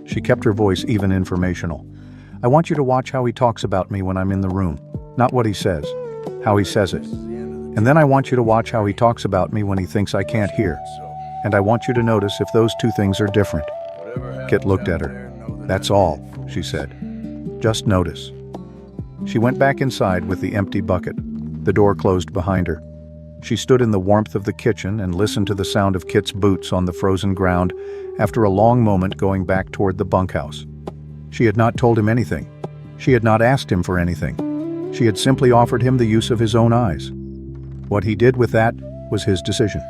She kept her voice even informational. "I want you to watch how he talks about me when I'm in the room. Not what he says, how he says it. And then I want you to watch how he talks about me when he thinks I can't hear. And I want you to notice if those two things are different." Kit looked at her. "That's all," she said. "Just notice." She went back inside with the empty bucket. The door closed behind her. She stood in the warmth of the kitchen and listened to the sound of Kit's boots on the frozen ground after a long moment going back toward the bunkhouse. She had not told him anything. She had not asked him for anything. She had simply offered him the use of his own eyes. What he did with that was his decision.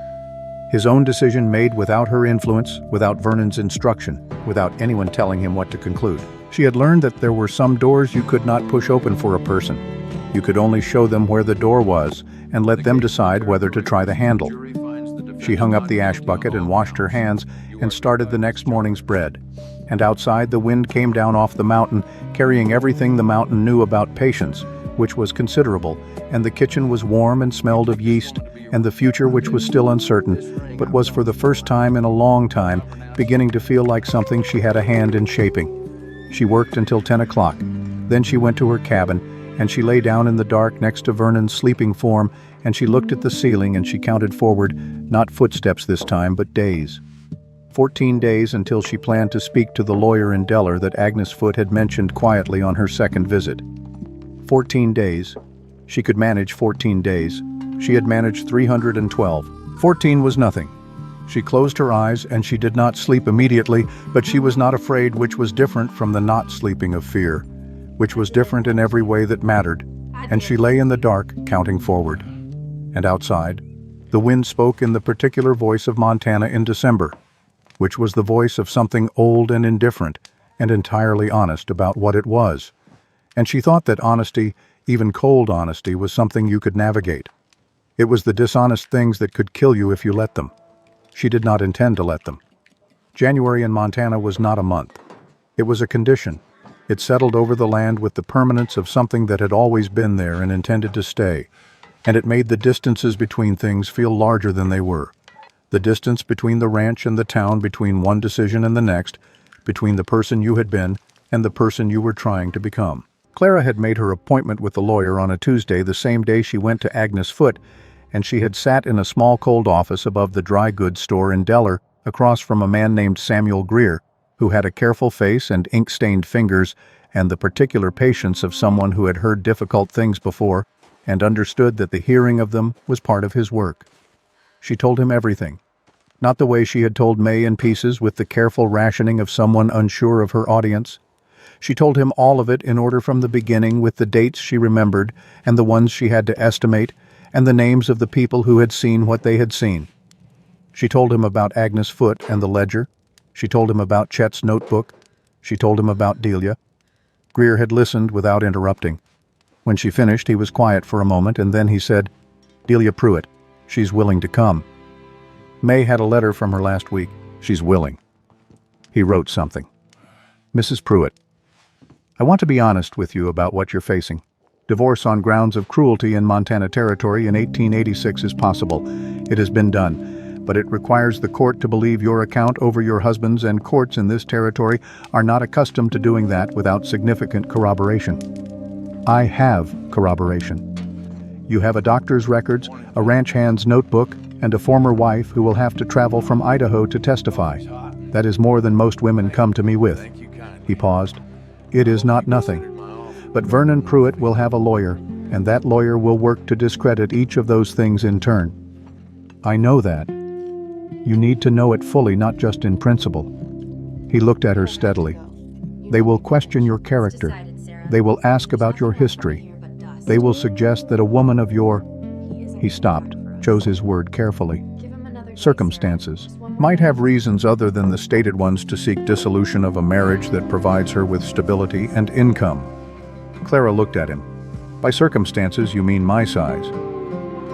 His own decision made without her influence, without Vernon's instruction, without anyone telling him what to conclude. She had learned that there were some doors you could not push open for a person. You could only show them where the door was and let them decide whether to try the handle. She hung up the ash bucket and washed her hands and started the next morning's bread. And outside, the wind came down off the mountain, carrying everything the mountain knew about patience, which was considerable, and the kitchen was warm and smelled of yeast, and the future, which was still uncertain, but was for the first time in a long time beginning to feel like something she had a hand in shaping. She worked until 10 o'clock. Then she went to her cabin, and she lay down in the dark next to Vernon's sleeping form, and she looked at the ceiling and she counted forward, not footsteps this time, but days. 14 days until she planned to speak to the lawyer in Delaware that Agnes Foote had mentioned quietly on her second visit. 14 days. She could manage 14 days. She had managed 312. 14 was nothing. She closed her eyes and she did not sleep immediately, but she was not afraid, which was different from the not sleeping of fear, which was different in every way that mattered, and she lay in the dark, counting forward. And outside, the wind spoke in the particular voice of Montana in December, which was the voice of something old and indifferent, and entirely honest about what it was. And she thought that honesty, even cold honesty, was something you could navigate. It was the dishonest things that could kill you if you let them. She did not intend to let them. January in Montana was not a month. It was a condition. It settled over the land with the permanence of something that had always been there and intended to stay. And it made the distances between things feel larger than they were. The distance between the ranch and the town, between one decision and the next, between the person you had been and the person you were trying to become. Clara had made her appointment with the lawyer on a Tuesday, the same day she went to Agnes Foote, and she had sat in a small cold office above the dry goods store in Delaware, across from a man named Samuel Greer, who had a careful face and ink-stained fingers and the particular patience of someone who had heard difficult things before and understood that the hearing of them was part of his work. She told him everything, not the way she had told May in pieces with the careful rationing of someone unsure of her audience. She told him all of it in order from the beginning, with the dates she remembered and the ones she had to estimate and the names of the people who had seen what they had seen. She told him about Agnes Foote and the ledger. She told him about Chet's notebook. She told him about Delia. Greer had listened without interrupting. When she finished, he was quiet for a moment, and then he said, "Delia Pruitt, she's willing to come. May had a letter from her last week. She's willing." He wrote something. "Mrs. Pruitt, I want to be honest with you about what you're facing. Divorce on grounds of cruelty in Montana Territory in 1886 is possible. It has been done, but it requires the court to believe your account over your husband's, and courts in this territory are not accustomed to doing that without significant corroboration. I have corroboration. You have a doctor's records, a ranch hand's notebook, and a former wife who will have to travel from Idaho to testify. That is more than most women come to me with." He paused. "It is not nothing. But Vernon Pruitt will have a lawyer, and that lawyer will work to discredit each of those things in turn. I know that. You need to know it fully, not just in principle." He looked at her steadily. "They will question your character. They will ask about your history. They will suggest that a woman of your—" He stopped, chose his word carefully. "Circumstances might have reasons other than the stated ones to seek dissolution of a marriage that provides her with stability and income." Clara looked at him. "By circumstances, you mean my size."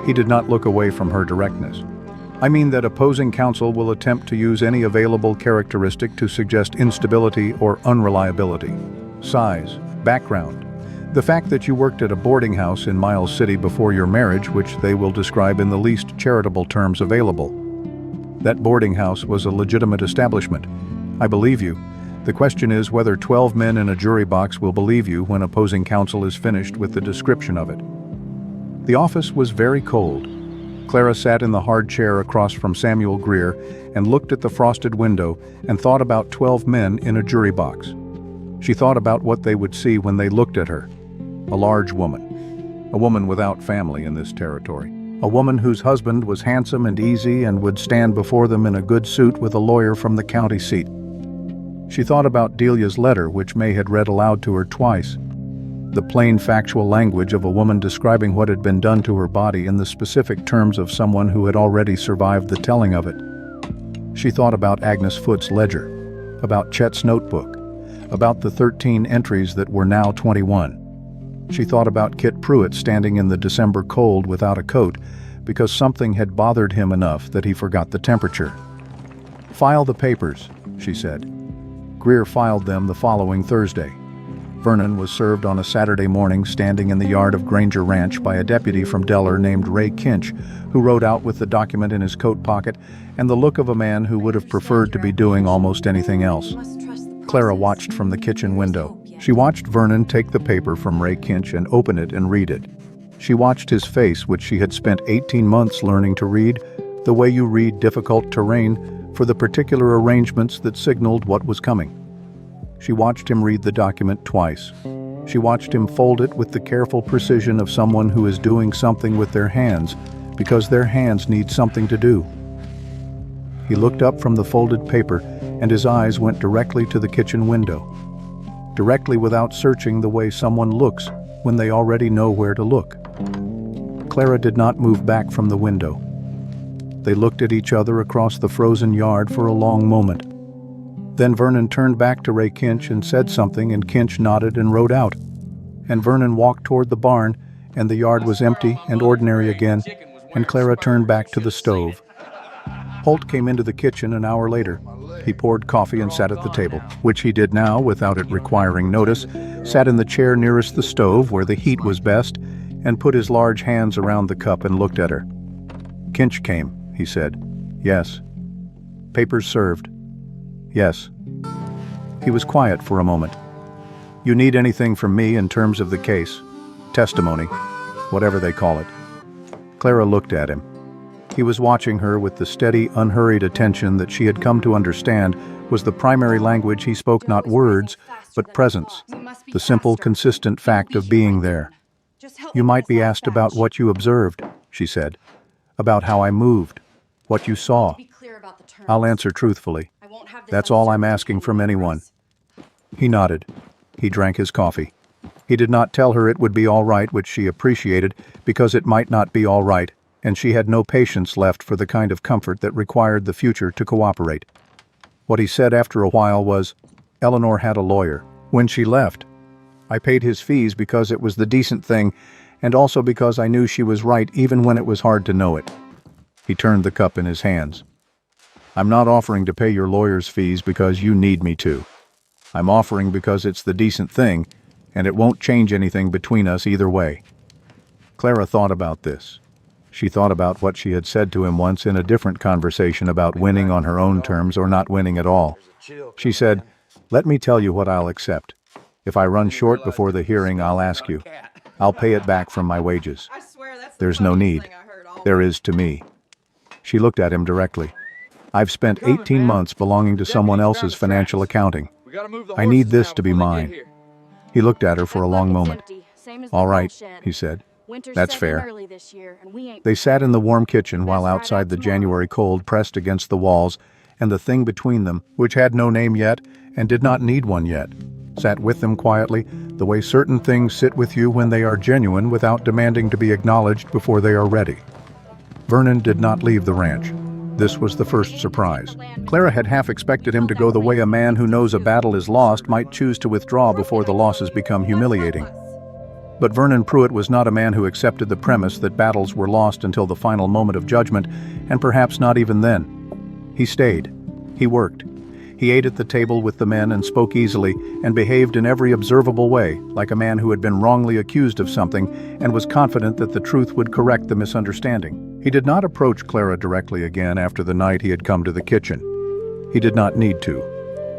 He did not look away from her directness. "I mean that opposing counsel will attempt to use any available characteristic to suggest instability or unreliability. Size, background. The fact that you worked at a boarding house in Miles City before your marriage, which they will describe in the least charitable terms available. That boarding house was a legitimate establishment. I believe you. The question is whether 12 men in a jury box will believe you when opposing counsel is finished with the description of it. The office was very cold. Clara sat in the hard chair across from Samuel Greer and looked at the frosted window and thought about 12 men in a jury box. She thought about what they would see when they looked at her. A large woman. A woman without family in this territory. A woman whose husband was handsome and easy and would stand before them in a good suit with a lawyer from the county seat. She thought about Delia's letter, which May had read aloud to her twice. The plain factual language of a woman describing what had been done to her body in the specific terms of someone who had already survived the telling of it. She thought about Agnes Foote's ledger, about Chet's notebook, about the 13 entries that were now 21. She thought about Kit Pruitt standing in the December cold without a coat because something had bothered him enough that he forgot the temperature. "File the papers," she said. Greer filed them the following Thursday. Vernon was served on a Saturday morning standing in the yard of Granger Ranch by a deputy from Delaware named Ray Kinch, who rode out with the document in his coat pocket and the look of a man who would have preferred to be doing almost anything else. Clara watched from the kitchen window. She watched Vernon take the paper from Ray Kinch and open it and read it. She watched his face, which she had spent 18 months learning to read, the way you read difficult terrain for the particular arrangements that signaled what was coming. She watched him read the document twice. She watched him fold it with the careful precision of someone who is doing something with their hands because their hands need something to do. He looked up from the folded paper and his eyes went directly to the kitchen window. Directly without searching the way someone looks when they already know where to look. Clara did not move back from the window. They looked at each other across the frozen yard for a long moment. Then Vernon turned back to Ray Kinch and said something, and Kinch nodded and rode out. And Vernon walked toward the barn, and the yard was empty and ordinary again, and Clara turned back to the stove. Holt came into the kitchen an hour later. He poured coffee and sat at the table, which he did now without it requiring notice, sat in the chair nearest the stove where the heat was best, and put his large hands around the cup and looked at her. "Kinch came," he said. "Yes." "Papers served." "Yes." He was quiet for a moment. "You need anything from me in terms of the case? Testimony, whatever they call it." Clara looked at him. He was watching her with the steady, unhurried attention that she had come to understand was the primary language he spoke, not words, but presence, the simple, consistent fact of being there. "You might be asked about what you observed," she said, "about how I moved, what you saw. I'll answer truthfully. That's all I'm asking from anyone." He nodded. He drank his coffee. He did not tell her it would be all right, which she appreciated, because it might not be all right, and she had no patience left for the kind of comfort that required the future to cooperate. What he said after a while was, "Eleanor had a lawyer. When she left, I paid his fees because it was the decent thing, and also because I knew she was right even when it was hard to know it." He turned the cup in his hands. "I'm not offering to pay your lawyer's fees because you need me to. I'm offering because it's the decent thing, and it won't change anything between us either way." Clara thought about this. She thought about what she had said to him once in a different conversation about winning on her own terms or not winning at all. She said, "Let me tell you what I'll accept. If I run short before the hearing, I'll ask you. I'll pay it back from my wages. There's no need. There is to me." She looked at him directly. "I've spent 18 months belonging to someone else's financial accounting. I need this to be mine." He looked at her for a long moment. "All right," he said. "That's fair." They sat in the warm kitchen while outside the January cold pressed against the walls, and the thing between them, which had no name yet and did not need one yet, sat with them quietly, the way certain things sit with you when they are genuine without demanding to be acknowledged before they are ready. Vernon did not leave the ranch. This was the first surprise. Clara had half expected him to go the way a man who knows a battle is lost might choose to withdraw before the losses become humiliating. But Vernon Pruitt was not a man who accepted the premise that battles were lost until the final moment of judgment, and perhaps not even then. He stayed. He worked. He ate at the table with the men and spoke easily and behaved in every observable way, like a man who had been wrongly accused of something and was confident that the truth would correct the misunderstanding. He did not approach Clara directly again after the night he had come to the kitchen. He did not need to.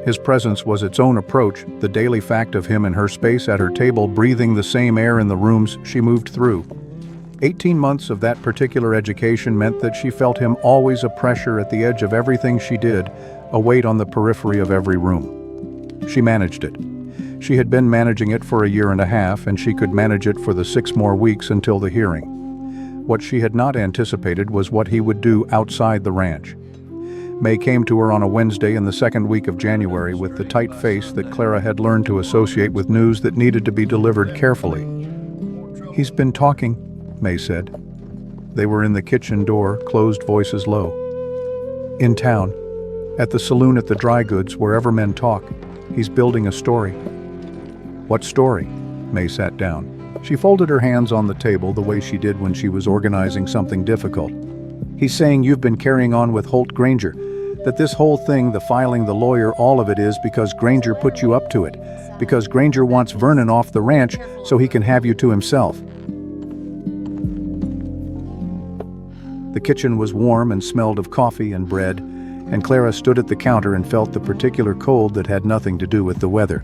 His presence was its own approach, the daily fact of him in her space at her table, breathing the same air in the rooms she moved through. 18 months of that particular education meant that she felt him always a pressure at the edge of everything she did, a weight on the periphery of every room. She managed it. She had been managing it for a year and a half, and she could manage it for the 6 more weeks until the hearing. What she had not anticipated was what he would do outside the ranch. May came to her on a Wednesday in the second week of January with the tight face that Clara had learned to associate with news that needed to be delivered carefully. "He's been talking," May said. They were in the kitchen door, closed voices low. "In town. At the saloon, at the dry goods, wherever men talk. He's building a story." "What story?" May sat down. She folded her hands on the table the way she did when she was organizing something difficult. "He's saying you've been carrying on with Holt Granger, that this whole thing, the filing, the lawyer, all of it is because Granger put you up to it, because Granger wants Vernon off the ranch so he can have you to himself." The kitchen was warm and smelled of coffee and bread, and Clara stood at the counter and felt the particular cold that had nothing to do with the weather.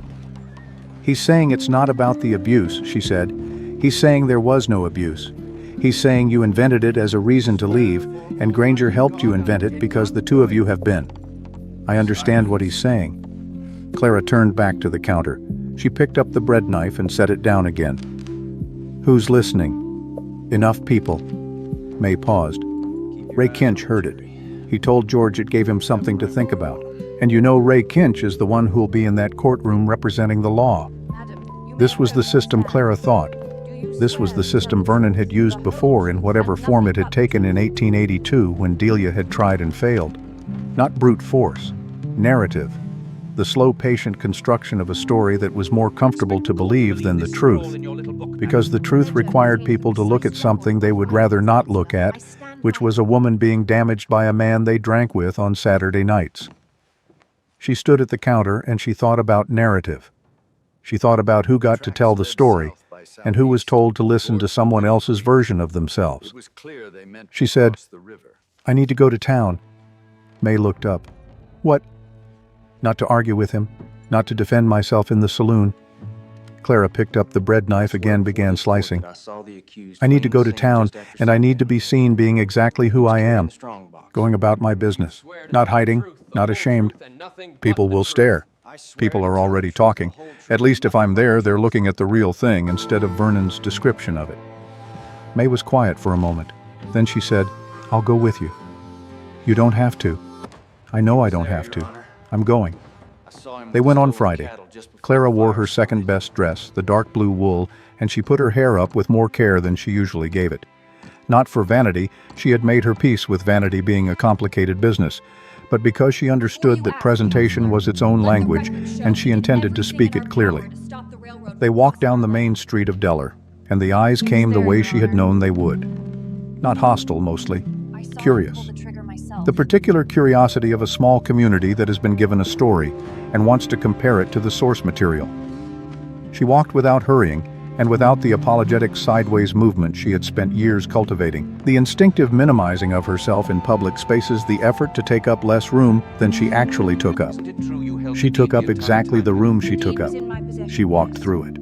"He's saying it's not about the abuse," she said. "He's saying there was no abuse. He's saying you invented it as a reason to leave, and Granger helped you invent it because the two of you have been." "I understand what he's saying." Clara turned back to the counter. She picked up the bread knife and set it down again. "Who's listening?" "Enough people." May paused. "Ray Kinch heard it. He told George it gave him something to think about. And you know Ray Kinch is the one who'll be in that courtroom representing the law." This was the system Clara thought. This was the system Vernon had used before in whatever form it had taken in 1882 when Delia had tried and failed. Not brute force. Narrative. The slow, patient construction of a story that was more comfortable to believe than the truth. Because the truth required people to look at something they would rather not look at, which was a woman being damaged by a man they drank with on Saturday nights. She stood at the counter and she thought about narrative. She thought about who got to tell the story and who was told to listen to someone else's version of themselves. She said, "I need to go to town." May looked up. "What?" "Not to argue with him, not to defend myself in the saloon." Clara picked up the bread knife again, began slicing. "I need to go to town, and I need to be seen being exactly who I am, going about my business, not hiding, not ashamed. People will stare. People are already talking. At least if I'm there, they're looking at the real thing instead of Vernon's description of it." May was quiet for a moment. Then she said, "I'll go with you." "You don't have to." "I know I don't have to. I'm going." They went on Friday. Clara wore her second-best dress, the dark blue wool, and she put her hair up with more care than she usually gave it. Not for vanity, she had made her peace with vanity being a complicated business, but because she understood that presentation was its own language and she intended to speak it clearly. They walked down the main street of Delaware, and the eyes came the way she had known they would. Not hostile, mostly. Curious. The particular curiosity of a small community that has been given a story and wants to compare it to the source material. She walked without hurrying and without the apologetic sideways movement she had spent years cultivating, the instinctive minimizing of herself in public spaces, the effort to take up less room than she actually took up. She took up exactly the room she took up. She walked through it.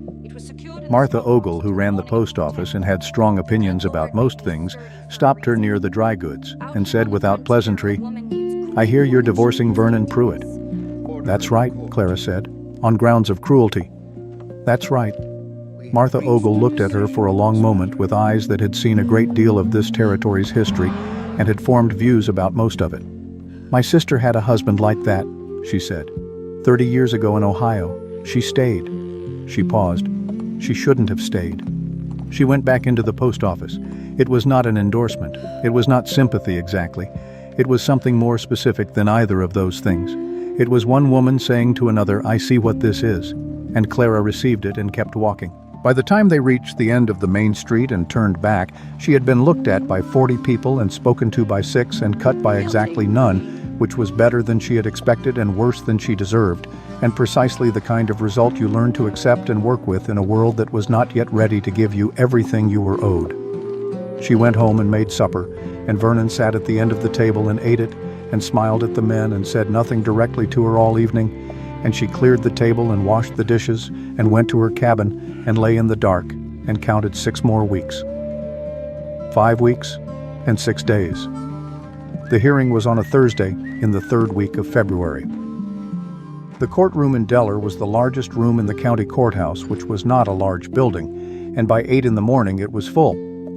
Martha Ogle, who ran the post office and had strong opinions about most things, stopped her near the dry goods and said without pleasantry, "I hear you're divorcing Vernon Pruitt." "That's right," Clara said, "on grounds of cruelty." "That's right." Martha Ogle looked at her for a long moment with eyes that had seen a great deal of this territory's history and had formed views about most of it. "My sister had a husband like that," she said. 30 years ago in Ohio. She stayed." She paused. She shouldn't have stayed. She went back into the post office. It was not an endorsement. It was not sympathy exactly. It was something more specific than either of those things. It was one woman saying to another, "I see what this is." And Clara received it and kept walking. By the time they reached the end of the main street and turned back, she had been looked at by 40 people and spoken to by 6 and cut by exactly none, which was better than she had expected and worse than she deserved, and precisely the kind of result you learned to accept and work with in a world that was not yet ready to give you everything you were owed. She went home and made supper, and Vernon sat at the end of the table and ate it, and smiled at the men and said nothing directly to her all evening, and she cleared the table and washed the dishes and went to her cabin and lay in the dark and counted 6 more weeks. 5 weeks and 6 days. The hearing was on a Thursday in the 3rd week of February. The courtroom in Delaware was the largest room in the county courthouse, which was not a large building, and by 8 in the morning it was full,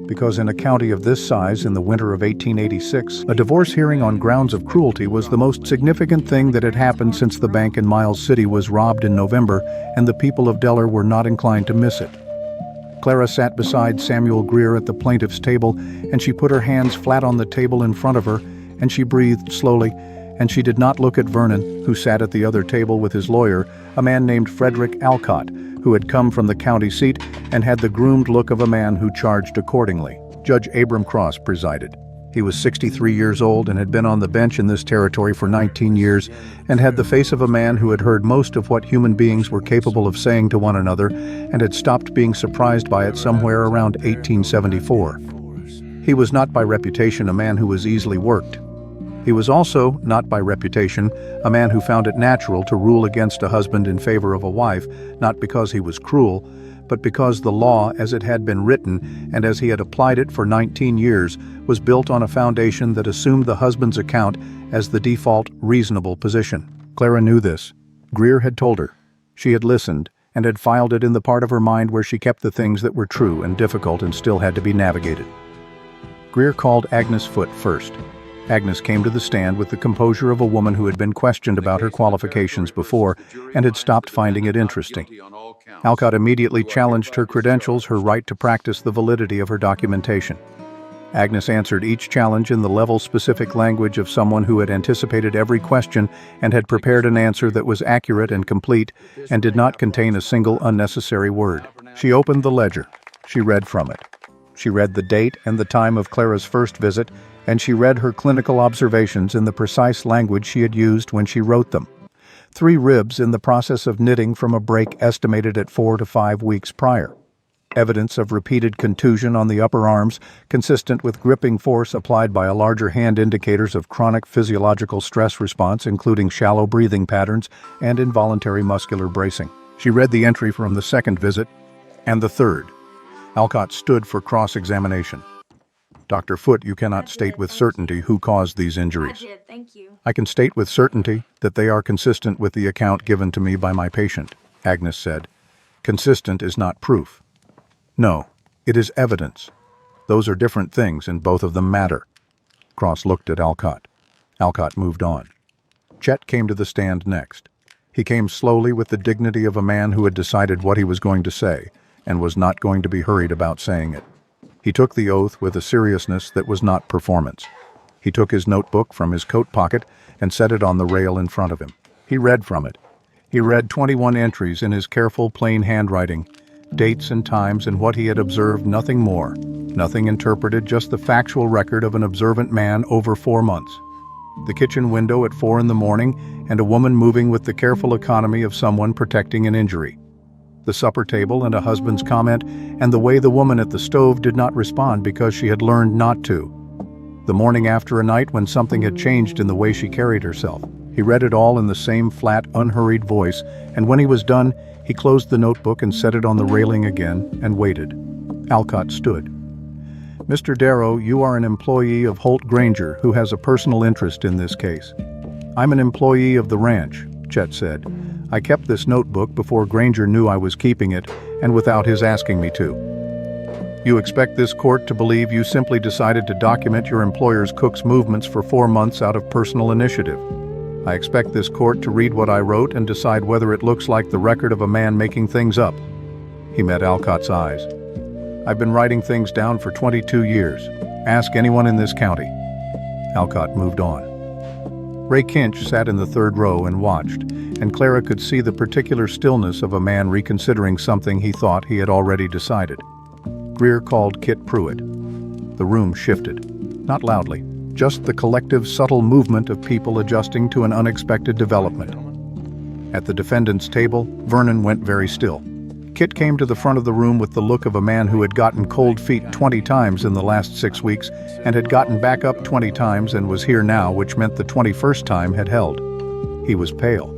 because in a county of this size in the winter of 1886, a divorce hearing on grounds of cruelty was the most significant thing that had happened since the bank in Miles City was robbed in November, and the people of Delaware were not inclined to miss it. Clara sat beside Samuel Greer at the plaintiff's table, and she put her hands flat on the table in front of her, and she breathed slowly, and she did not look at Vernon, who sat at the other table with his lawyer, a man named Frederick Alcott, who had come from the county seat and had the groomed look of a man who charged accordingly. Judge Abram Cross presided. He was 63 years old and had been on the bench in this territory for 19 years and had the face of a man who had heard most of what human beings were capable of saying to one another and had stopped being surprised by it somewhere around 1874. He was not by reputation a man who was easily worked. He was also, not by reputation, a man who found it natural to rule against a husband in favor of a wife, not because he was cruel, but because the law, as it had been written and as he had applied it for 19 years, was built on a foundation that assumed the husband's account as the default reasonable position. Clara knew this. Greer had told her. She had listened and had filed it in the part of her mind where she kept the things that were true and difficult and still had to be navigated. Greer called Agnes Foote first. Agnes came to the stand with the composure of a woman who had been questioned about her qualifications before and had stopped finding it interesting. Alcott immediately challenged her credentials, her right to practice the validity of her documentation. Agnes answered each challenge in the level-specific language of someone who had anticipated every question and had prepared an answer that was accurate and complete and did not contain a single unnecessary word. She opened the ledger. She read from it. She read the date and the time of Clara's first visit, and she read her clinical observations in the precise language she had used when she wrote them. 3 ribs in the process of knitting from a break estimated at 4 to 5 weeks prior. Evidence of repeated contusion on the upper arms, consistent with gripping force applied by a larger hand, indicators of chronic physiological stress response, including shallow breathing patterns and involuntary muscular bracing. She read the entry from the 2nd visit and the 3rd. Alcott stood for cross-examination. Dr. Foote, you cannot state with certainty who caused these injuries. I did, thank you. I can state with certainty that they are consistent with the account given to me by my patient, Agnes said. Consistent is not proof. No, it is evidence. Those are different things, and both of them matter. Cross looked at Alcott. Alcott moved on. Chet came to the stand next. He came slowly with the dignity of a man who had decided what he was going to say and was not going to be hurried about saying it. He took the oath with a seriousness that was not performance. He took his notebook from his coat pocket and set it on the rail in front of him. He read from it. He read 21 entries in his careful, plain handwriting, dates and times and what he had observed, nothing more. Nothing interpreted, just the factual record of an observant man over 4 months. The kitchen window at 4 in the morning and a woman moving with the careful economy of someone protecting an injury. The supper table and a husband's comment, and the way the woman at the stove did not respond because she had learned not to. The morning after a night when something had changed in the way she carried herself. He read it all in the same flat, unhurried voice, and when he was done, he closed the notebook and set it on the railing again and waited. Alcott stood. Mr. Darrow, you are an employee of Holt Granger who has a personal interest in this case. I'm an employee of the ranch, Chet said. I kept this notebook before Granger knew I was keeping it, and without his asking me to. You expect this court to believe you simply decided to document your employer's cook's movements for 4 months out of personal initiative. I expect this court to read what I wrote and decide whether it looks like the record of a man making things up. He met Alcott's eyes. I've been writing things down for 22 years. Ask anyone in this county. Alcott moved on. Ray Kinch sat in the 3rd row and watched, and Clara could see the particular stillness of a man reconsidering something he thought he had already decided. Greer called Kit Pruitt. The room shifted. Not loudly, just the collective subtle movement of people adjusting to an unexpected development. At the defendant's table, Vernon went very still. Kit came to the front of the room with the look of a man who had gotten cold feet 20 times in the last 6 weeks and had gotten back up 20 times and was here now, which meant the 21st time had held. He was pale.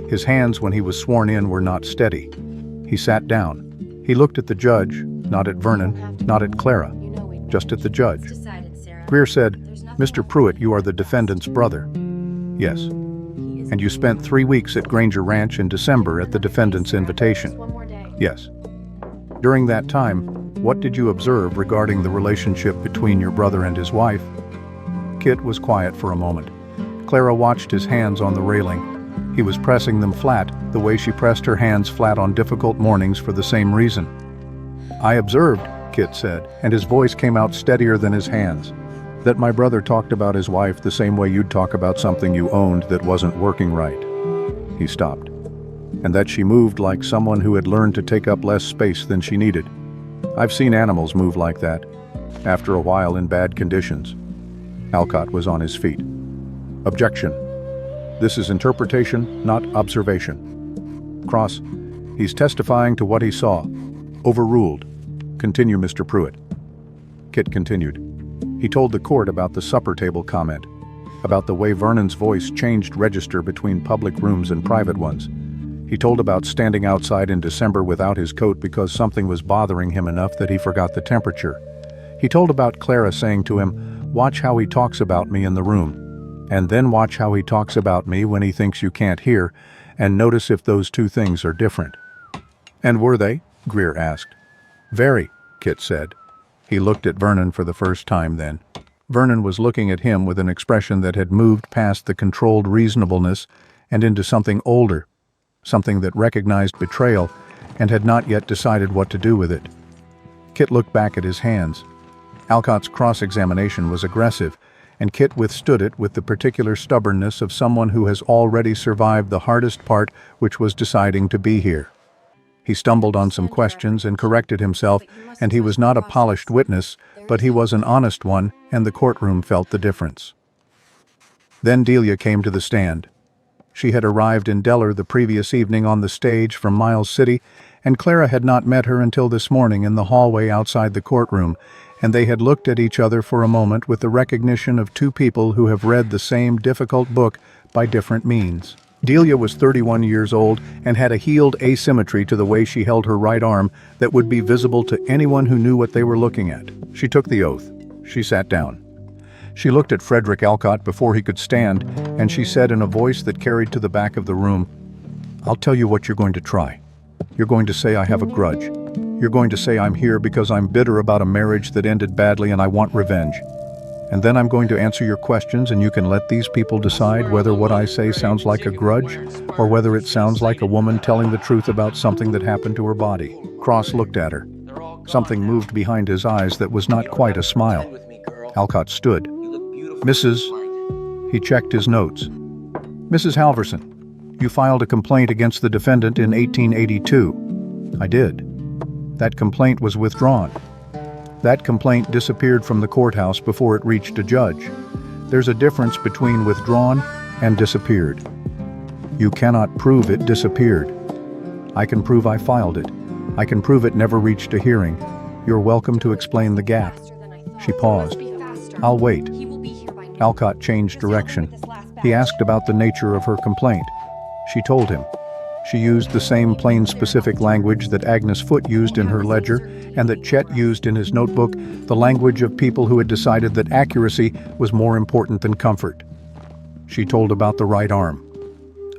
His hands, when he was sworn in, were not steady. He sat down. He looked at the judge, not at Vernon, not at Clara, just at the judge. Greer said, "Mr. Pruitt, you are the defendant's brother." "Yes." "And you spent 3 weeks at Granger Ranch in December at the defendant's invitation." "Yes." "During that time, what did you observe regarding the relationship between your brother and his wife?" Kit was quiet for a moment. Clara watched his hands on the railing. He was pressing them flat, the way she pressed her hands flat on difficult mornings for the same reason. "I observed," Kit said, and his voice came out steadier than his hands, "that my brother talked about his wife the same way you'd talk about something you owned that wasn't working right." He stopped. "And that she moved like someone who had learned to take up less space than she needed. I've seen animals move like that, after a while in bad conditions." Alcott was on his feet. "Objection. This is interpretation, not observation." Cross, he's testifying to what he saw. Overruled. Continue, Mr. Pruitt. Kit continued. He told the court about the supper table comment, about the way Vernon's voice changed register between public rooms and private ones. He told about standing outside in December without his coat because something was bothering him enough that he forgot the temperature. He told about Clara saying to him, "Watch how he talks about me in the room, and then watch how he talks about me when he thinks you can't hear, and notice if those two things are different." "And were they?" Greer asked. "Very," Kit said. He looked at Vernon for the first time then. Vernon was looking at him with an expression that had moved past the controlled reasonableness and into something older, something that recognized betrayal and had not yet decided what to do with it. Kit looked back at his hands. Alcott's cross-examination was aggressive, and Kit withstood it with the particular stubbornness of someone who has already survived the hardest part, which was deciding to be here. He stumbled on some questions and corrected himself, and he was not a polished witness, but he was an honest one, and the courtroom felt the difference. Then Delia came to the stand. She had arrived in Delaware the previous evening on the stage from Miles City, and Clara had not met her until this morning in the hallway outside the courtroom, and they had looked at each other for a moment with the recognition of two people who have read the same difficult book by different means. Delia was 31 years old and had a healed asymmetry to the way she held her right arm that would be visible to anyone who knew what they were looking at. She took the oath. She sat down. She looked at Frederick Alcott before he could stand, and she said in a voice that carried to the back of the room, "I'll tell you what you're going to try. You're going to say I have a grudge. You're going to say I'm here because I'm bitter about a marriage that ended badly and I want revenge. And then I'm going to answer your questions, and you can let these people decide whether what I say sounds like a grudge or whether it sounds like a woman telling the truth about something that happened to her body." Cross looked at her. Something moved behind his eyes that was not quite a smile. Alcott stood. "Mrs. He checked his notes. "Mrs. Halverson, you filed a complaint against the defendant in 1882. "I did." "That complaint was withdrawn." "That complaint disappeared from the courthouse before it reached a judge. There's a difference between withdrawn and disappeared." "You cannot prove it disappeared." "I can prove I filed it. I can prove it never reached a hearing. You're welcome to explain the gap." She paused. "I'll wait." Alcott changed direction. He asked about the nature of her complaint. She told him. She used the same plain specific language that Agnes Foote used in her ledger and that Chet used in his notebook, the language of people who had decided that accuracy was more important than comfort. She told about the right arm,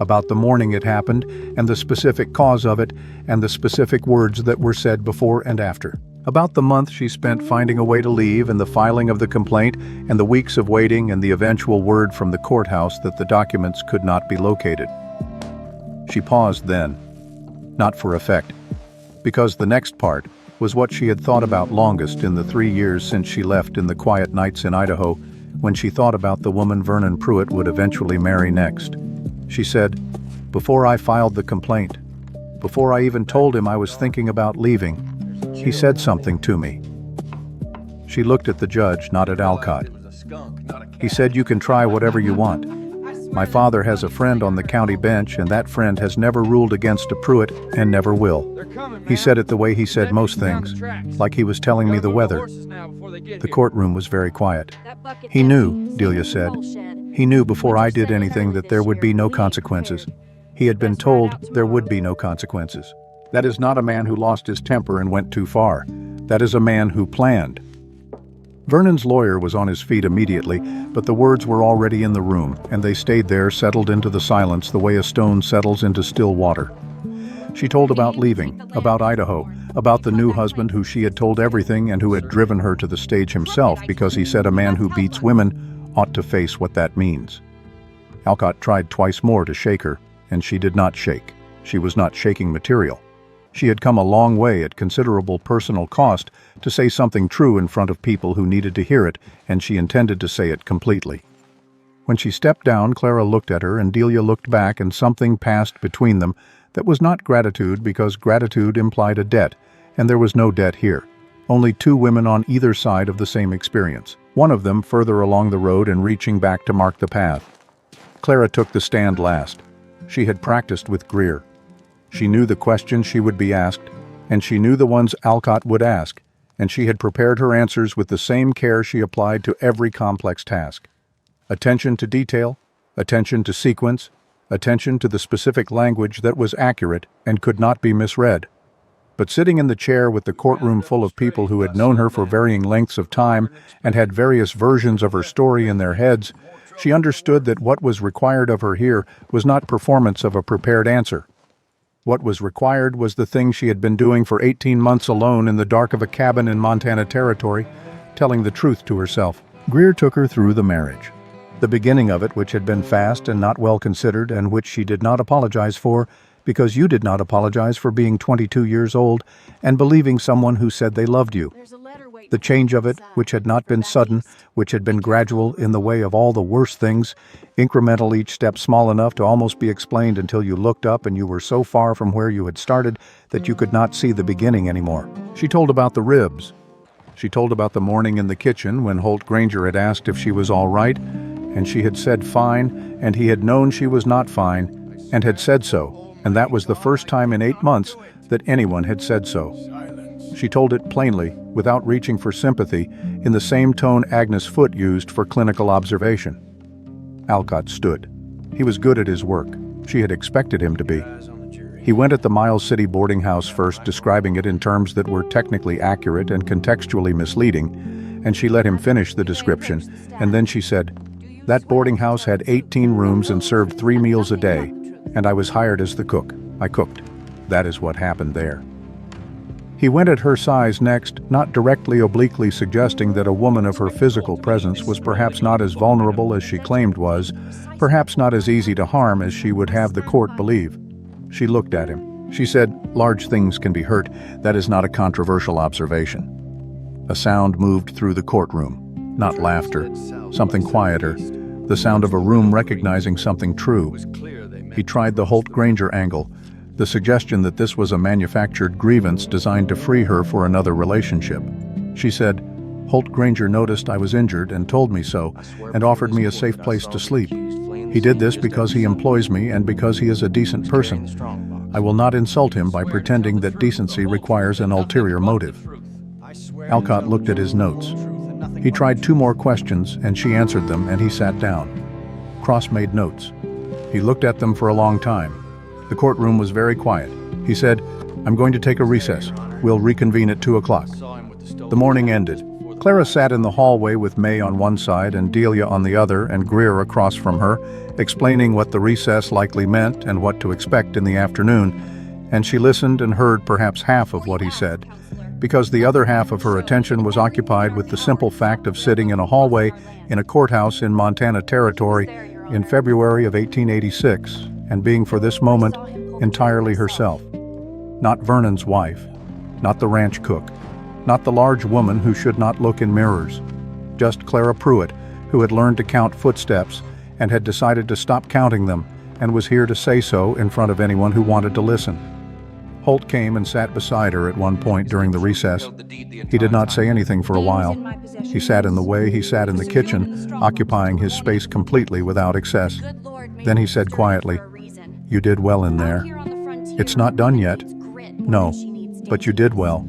about the morning it happened and the specific cause of it and the specific words that were said before and after. About the month she spent finding a way to leave and the filing of the complaint and the weeks of waiting and the eventual word from the courthouse that the documents could not be located. She paused then, not for effect, because the next part was what she had thought about longest in the 3 years since she left in the quiet nights in Idaho, when she thought about the woman Vernon Pruitt would eventually marry next. She said, "Before I filed the complaint, before I even told him I was thinking about leaving, he said something to me." She looked at the judge, not at Alcott. He said, "You can try whatever you want. My father has a friend on the county bench, and that friend has never ruled against a Pruitt and never will." He said it the way he said most things, like he was telling me the weather. The courtroom was very quiet. "He knew," Delia said. "He knew before I did anything that there would be no consequences. He had been told there would be no consequences. That is not a man who lost his temper and went too far. That is a man who planned." Vernon's lawyer was on his feet immediately, but the words were already in the room, and they stayed there, settled into the silence the way a stone settles into still water. She told about leaving, about Idaho, about the new husband who she had told everything and who had driven her to the stage himself because he said a man who beats women ought to face what that means. Alcott tried twice more to shake her, and she did not shake. She was not shaking material. She had come a long way at considerable personal cost to say something true in front of people who needed to hear it, and she intended to say it completely. When she stepped down, Clara looked at her and Delia looked back, and something passed between them that was not gratitude, because gratitude implied a debt, and there was no debt here. Only two women on either side of the same experience, one of them further along the road and reaching back to mark the path. Clara took the stand last. She had practiced with Greer. She knew the questions she would be asked, and she knew the ones Alcott would ask, and she had prepared her answers with the same care she applied to every complex task. Attention to detail, attention to sequence, attention to the specific language that was accurate and could not be misread. But sitting in the chair with the courtroom full of people who had known her for varying lengths of time and had various versions of her story in their heads, she understood that what was required of her here was not performance of a prepared answer. What was required was the thing she had been doing for 18 months alone in the dark of a cabin in Montana Territory, telling the truth to herself. Greer took her through the marriage. The beginning of it, which had been fast and not well considered, and which she did not apologize for, because you did not apologize for being 22 years old and believing someone who said they loved you. The change of it, which had not been sudden, which had been gradual in the way of all the worst things, incremental, each step small enough to almost be explained until you looked up and you were so far from where you had started that you could not see the beginning anymore. She told about the ribs. She told about the morning in the kitchen when Holt Granger had asked if she was all right, and she had said fine, and he had known she was not fine, and had said so, and that was the first time in 8 months that anyone had said so. She told it plainly, without reaching for sympathy, in the same tone Agnes Foote used for clinical observation. Alcott stood. He was good at his work. She had expected him to be. He went at the Miles City boarding house first, describing it in terms that were technically accurate and contextually misleading, and she let him finish the description, and then she said, "That boarding house had 18 rooms and served 3 meals a day, and I was hired as the cook. I cooked. That is what happened there." He went at her size next, not directly obliquely suggesting that a woman of her physical presence was perhaps not as vulnerable as she claimed was, perhaps not as easy to harm as she would have the court believe. She looked at him. She said, "Large things can be hurt. That is not a controversial observation." A sound moved through the courtroom. Not laughter, something quieter, the sound of a room recognizing something true. He tried the Holt Granger angle, the suggestion that this was a manufactured grievance designed to free her for another relationship. She said, "Holt Granger noticed I was injured and told me so, and offered me a safe place to sleep. He did this because he employs me and because he is a decent person. I will not insult him by pretending that decency requires an ulterior motive." Alcott looked at his notes. He tried 2 more questions, and she answered them, and he sat down. Cross made notes. He looked at them for a long time. The courtroom was very quiet. He said, "I'm going to take a recess. We'll reconvene at 2 o'clock. The morning ended. Clara sat in the hallway with May on one side and Delia on the other and Greer across from her, explaining what the recess likely meant and what to expect in the afternoon, and she listened and heard perhaps half of what he said, because the other half of her attention was occupied with the simple fact of sitting in a hallway in a courthouse in Montana Territory in February of 1886 and being for this moment entirely herself. Not Vernon's wife, not the ranch cook, not the large woman who should not look in mirrors. Just Clara Pruitt, who had learned to count footsteps and had decided to stop counting them and was here to say so in front of anyone who wanted to listen. Holt came and sat beside her at one point during the recess. He did not say anything for a while. He sat in the way he sat in the kitchen, occupying his space completely without excess. Then he said quietly, "You did well in there. It's not done yet." "No, but you did well."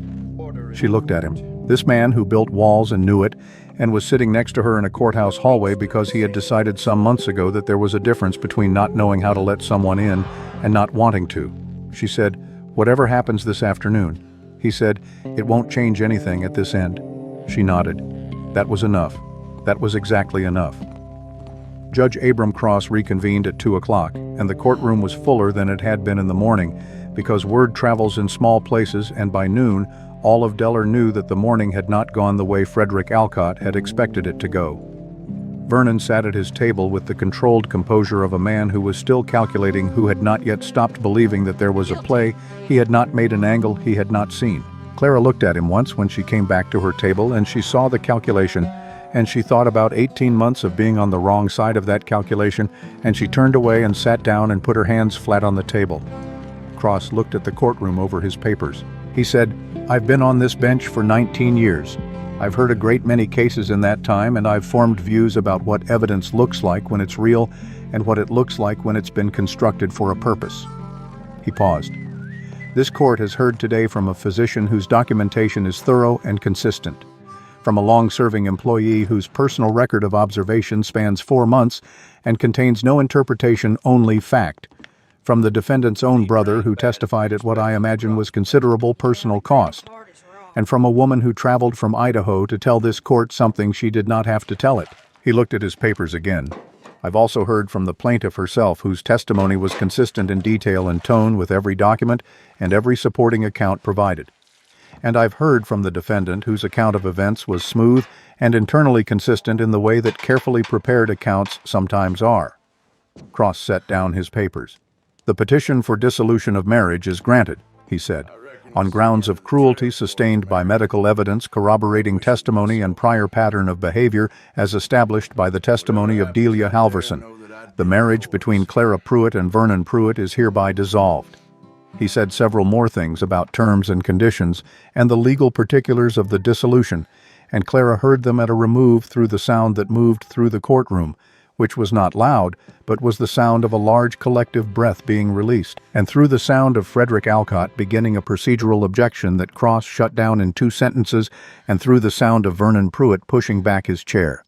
She looked at him. This man who built walls and knew it, and was sitting next to her in a courthouse hallway because he had decided some months ago that there was a difference between not knowing how to let someone in and not wanting to. She said, "Whatever happens this afternoon." He said, "It won't change anything at this end." She nodded. That was enough. That was exactly enough. Judge Abram Cross reconvened at 2 o'clock, and the courtroom was fuller than it had been in the morning, because word travels in small places, and by noon, all of Delaware knew that the morning had not gone the way Frederick Alcott had expected it to go. Vernon sat at his table with the controlled composure of a man who was still calculating, who had not yet stopped believing that there was a play he had not made, an angle he had not seen. Clara looked at him once when she came back to her table, and she saw the calculation, and she thought about 18 months of being on the wrong side of that calculation, and she turned away and sat down and put her hands flat on the table. Cross looked at the courtroom over his papers. He said, "I've been on this bench for 19 years. I've heard a great many cases in that time, and I've formed views about what evidence looks like when it's real and what it looks like when it's been constructed for a purpose." He paused. "This court has heard today from a physician whose documentation is thorough and consistent, from a long-serving employee whose personal record of observation spans 4 months and contains no interpretation, only fact, from the defendant's own brother who testified at what I imagine was considerable personal cost, and from a woman who traveled from Idaho to tell this court something she did not have to tell it." He looked at his papers again. "I've also heard from the plaintiff herself, whose testimony was consistent in detail and tone with every document and every supporting account provided. And I've heard from the defendant, whose account of events was smooth and internally consistent in the way that carefully prepared accounts sometimes are." Cross set down his papers. "The petition for dissolution of marriage is granted," he said, "on grounds of cruelty sustained by medical evidence corroborating testimony and prior pattern of behavior as established by the testimony of Delia Halverson. The marriage between Clara Pruitt and Vernon Pruitt is hereby dissolved." He said several more things about terms and conditions and the legal particulars of the dissolution, and Clara heard them at a remove through the sound that moved through the courtroom, which was not loud, but was the sound of a large collective breath being released, and through the sound of Frederick Alcott beginning a procedural objection that Cross shut down in 2 sentences, and through the sound of Vernon Pruitt pushing back his chair.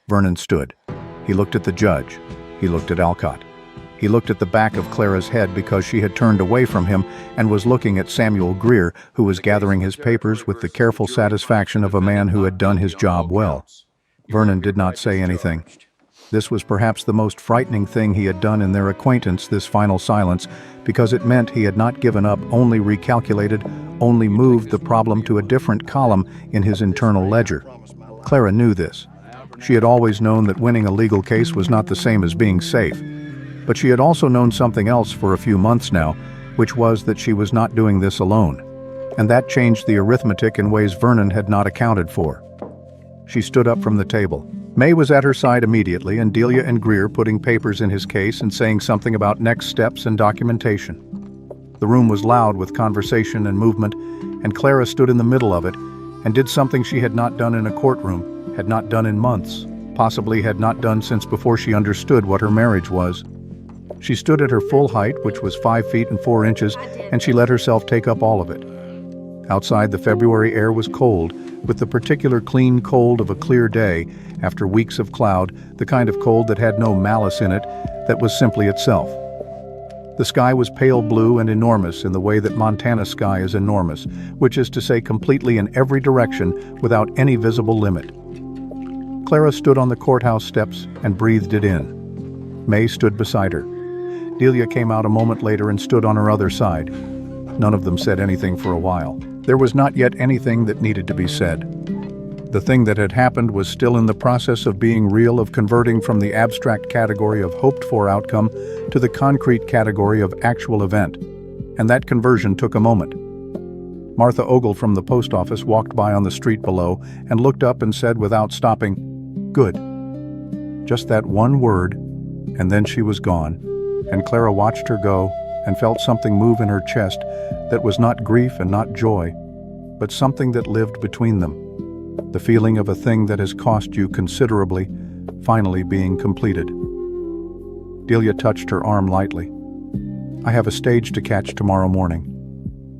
Vernon stood. He looked at the judge. He looked at Alcott. He looked at the back of Clara's head because she had turned away from him and was looking at Samuel Greer, who was gathering his papers with the careful satisfaction of a man who had done his job well. Vernon did not say anything. This was perhaps the most frightening thing he had done in their acquaintance, this final silence, because it meant he had not given up, only recalculated, only moved the problem to a different column in his internal ledger. Clara knew this. She had always known that winning a legal case was not the same as being safe. But she had also known something else for a few months now, which was that she was not doing this alone. And that changed the arithmetic in ways Vernon had not accounted for. She stood up from the table. May was at her side immediately, and Delia and Greer putting papers in his case and saying something about next steps and documentation. The room was loud with conversation and movement, and Clara stood in the middle of it and did something she had not done in a courtroom, had not done in months, possibly had not done since before she understood what her marriage was. She stood at her full height, which was 5 feet and 4 inches, and she let herself take up all of it. Outside, the February air was cold, with the particular clean cold of a clear day after weeks of cloud, the kind of cold that had no malice in it, that was simply itself. The sky was pale blue and enormous in the way that Montana sky is enormous, which is to say completely in every direction without any visible limit. Clara stood on the courthouse steps and breathed it in. May stood beside her. Delia came out a moment later and stood on her other side. None of them said anything for a while. There was not yet anything that needed to be said. The thing that had happened was still in the process of being real, of converting from the abstract category of hoped-for outcome to the concrete category of actual event. And that conversion took a moment. Martha Ogle from the post office walked by on the street below and looked up and said without stopping, "Good." Just that one word, and then she was gone, and Clara watched her go and felt something move in her chest that was not grief and not joy, but something that lived between them. The feeling of a thing that has cost you considerably, finally being completed. Delia touched her arm lightly. "I have a stage to catch tomorrow morning."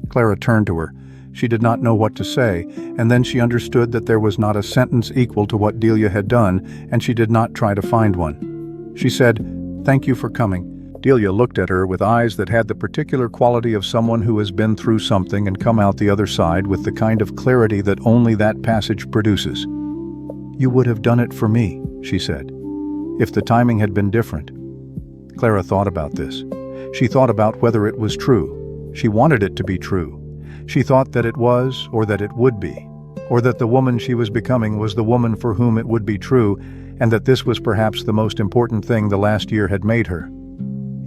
Clara turned to her. She did not know what to say, and then she understood that there was not a sentence equal to what Delia had done, and she did not try to find one. She said, "Thank you for coming." Delia looked at her with eyes that had the particular quality of someone who has been through something and come out the other side with the kind of clarity that only that passage produces. "You would have done it for me," she said, "if the timing had been different." Clara thought about this. She thought about whether it was true. She wanted it to be true. She thought that it was, or that it would be, or that the woman she was becoming was the woman for whom it would be true, and that this was perhaps the most important thing the last year had made her.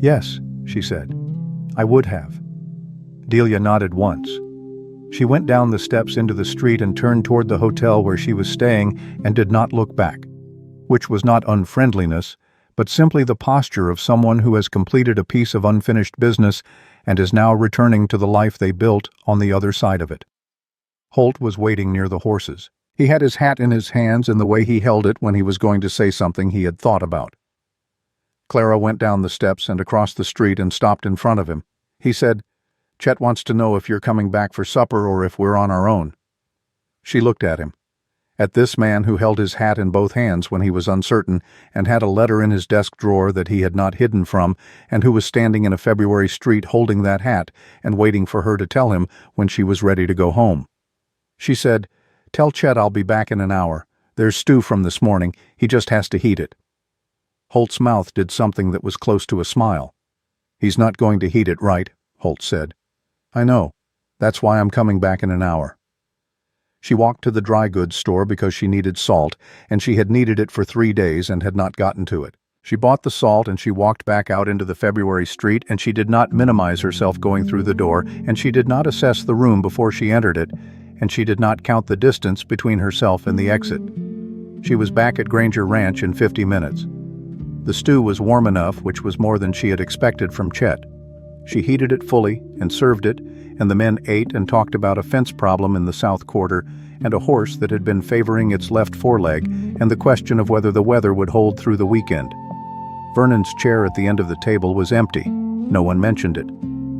"Yes," she said, "I would have." Delia nodded once. She went down the steps into the street and turned toward the hotel where she was staying and did not look back, which was not unfriendliness, but simply the posture of someone who has completed a piece of unfinished business and is now returning to the life they built on the other side of it. Holt was waiting near the horses. He had his hat in his hands in the way he held it when he was going to say something he had thought about. Clara went down the steps and across the street and stopped in front of him. He said, "Chet wants to know if you're coming back for supper or if we're on our own." She looked at him. At this man who held his hat in both hands when he was uncertain and had a letter in his desk drawer that he had not hidden from, and who was standing in a February street holding that hat and waiting for her to tell him when she was ready to go home. She said, "Tell Chet I'll be back in an hour. There's stew from this morning. He just has to heat it." Holt's mouth did something that was close to a smile. "He's not going to heat it, right?" Holt said. "I know. That's why I'm coming back in an hour." She walked to the dry goods store because she needed salt, and she had needed it for 3 days and had not gotten to it. She bought the salt and she walked back out into the February street, and she did not minimize herself going through the door, and she did not assess the room before she entered it, and she did not count the distance between herself and the exit. She was back at Granger Ranch in 50 minutes. The stew was warm enough, which was more than she had expected from Chet. She heated it fully and served it, and the men ate and talked about a fence problem in the south quarter and a horse that had been favoring its left foreleg and the question of whether the weather would hold through the weekend. Vernon's chair at the end of the table was empty. No one mentioned it.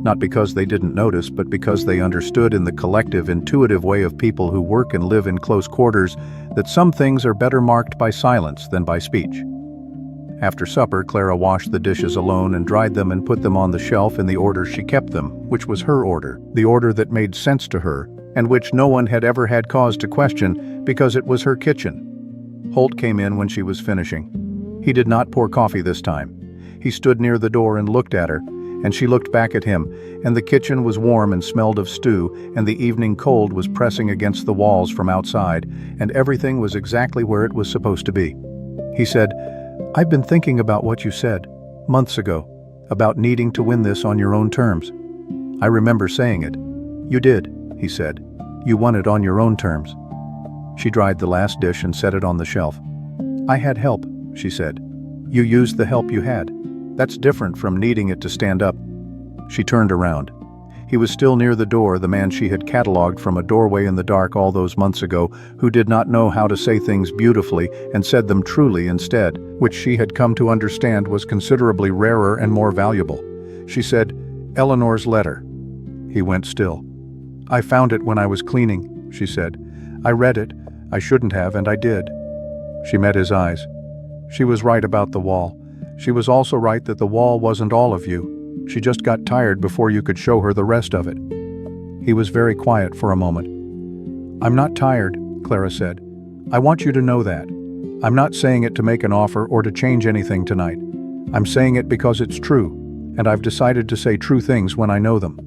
Not because they didn't notice, but because they understood in the collective, intuitive way of people who work and live in close quarters that some things are better marked by silence than by speech. After supper, Clara washed the dishes alone and dried them and put them on the shelf in the order she kept them, which was her order, the order that made sense to her, and which no one had ever had cause to question because it was her kitchen. Holt came in when she was finishing. He did not pour coffee this time. He stood near the door and looked at her, and she looked back at him, and the kitchen was warm and smelled of stew, and the evening cold was pressing against the walls from outside, and everything was exactly where it was supposed to be. He said, "I've been thinking about what you said, months ago, about needing to win this on your own terms. I remember saying it." "You did," he said. "You won it on your own terms." She dried the last dish and set it on the shelf. "I had help," she said. "You used the help you had. That's different from needing it to stand up." She turned around. He was still near the door, the man she had catalogued from a doorway in the dark all those months ago, who did not know how to say things beautifully and said them truly instead, which she had come to understand was considerably rarer and more valuable. She said, "Eleanor's letter." He went still. "I found it when I was cleaning," she said. "I read it. I shouldn't have, and I did." She met his eyes. She was right about the wall. She was also right that the wall wasn't all of you. She just got tired before you could show her the rest of it. He was very quiet for a moment. "I'm not tired," Clara said. "I want you to know that. I'm not saying it to make an offer or to change anything tonight. I'm saying it because it's true, and I've decided to say true things when I know them."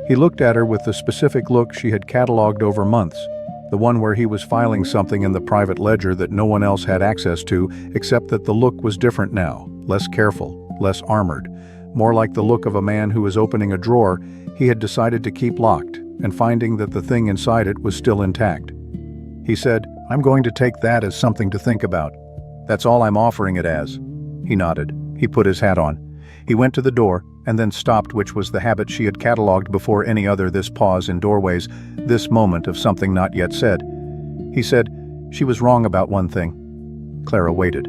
He looked at her with the specific look she had catalogued over months, the one where he was filing something in the private ledger that no one else had access to, except that the look was different now, less careful, less armored, more like the look of a man who was opening a drawer he had decided to keep locked and finding that the thing inside it was still intact. He said, "I'm going to take that as something to think about. That's all I'm offering it as." He nodded. He put his hat on. He went to the door and then stopped, which was the habit she had catalogued before any other. This pause in doorways, this moment of something not yet said. He said, "She was wrong about one thing." Clara waited.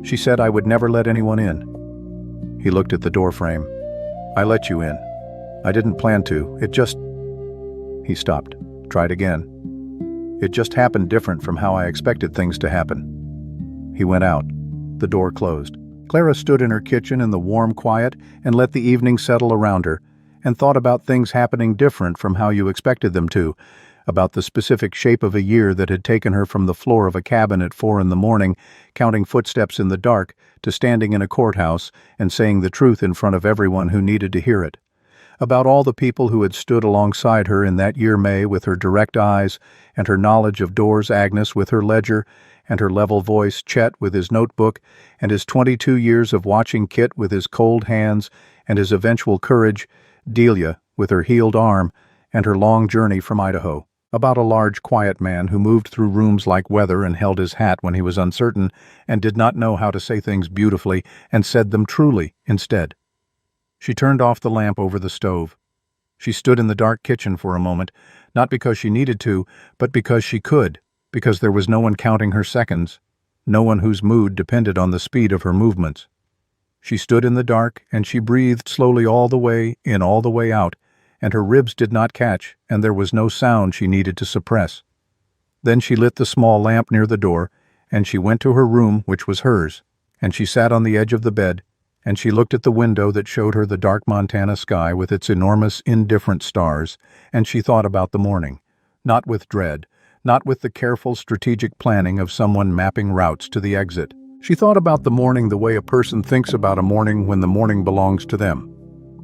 "She said I would never let anyone in." He looked at the doorframe. "I let you in. I didn't plan to. It just—" He stopped. Tried again. "It just happened different from how I expected things to happen." He went out. The door closed. Clara stood in her kitchen in the warm quiet and let the evening settle around her, and thought about things happening different from how you expected them to, about the specific shape of a year that had taken her from the floor of a cabin at 4 a.m, counting footsteps in the dark, to standing in a courthouse and saying the truth in front of everyone who needed to hear it. About all the people who had stood alongside her in that year, May, with her direct eyes and her knowledge of doors, Agnes with her ledger and her level voice, Chet with his notebook, and his 22 years of watching Kit with his cold hands and his eventual courage, Delia with her healed arm and her long journey from Idaho. About a large, quiet man who moved through rooms like weather and held his hat when he was uncertain and did not know how to say things beautifully and said them truly instead. She turned off the lamp over the stove. She stood in the dark kitchen for a moment, not because she needed to, but because she could, because there was no one counting her seconds, no one whose mood depended on the speed of her movements. She stood in the dark, and she breathed slowly all the way in, all the way out, and her ribs did not catch, and there was no sound she needed to suppress. Then she lit the small lamp near the door, and she went to her room, which was hers, and she sat on the edge of the bed, and she looked at the window that showed her the dark Montana sky with its enormous, indifferent stars, and she thought about the morning, not with dread, not with the careful, strategic planning of someone mapping routes to the exit. She thought about the morning the way a person thinks about a morning when the morning belongs to them,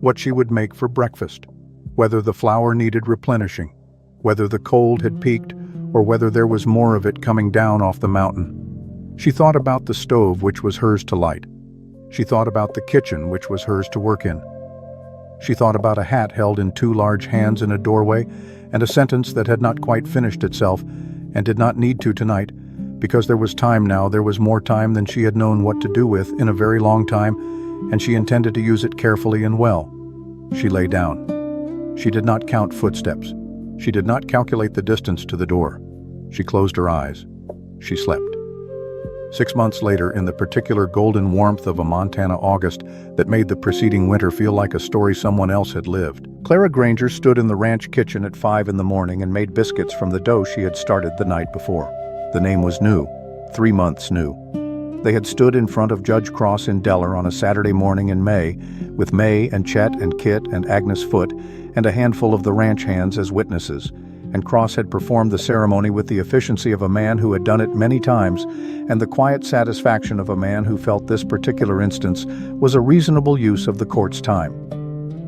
what she would make for breakfast, whether the flour needed replenishing, whether the cold had peaked, or whether there was more of it coming down off the mountain. She thought about the stove, which was hers to light. She thought about the kitchen, which was hers to work in. She thought about a hat held in 2 large hands in a doorway, and a sentence that had not quite finished itself, and did not need to tonight, because there was time now. There was more time than she had known what to do with in a very long time, and she intended to use it carefully and well. She lay down. She did not count footsteps. She did not calculate the distance to the door. She closed her eyes. She slept. 6 months later, in the particular golden warmth of a Montana August that made the preceding winter feel like a story someone else had lived, Clara Granger stood in the ranch kitchen at 5 a.m. and made biscuits from the dough she had started the night before. The name was new, 3 months new. They had stood in front of Judge Cross in Deller on a Saturday morning in May, with May and Chet and Kit and Agnes Foote and a handful of the ranch hands as witnesses, and Cross had performed the ceremony with the efficiency of a man who had done it many times, and the quiet satisfaction of a man who felt this particular instance was a reasonable use of the court's time.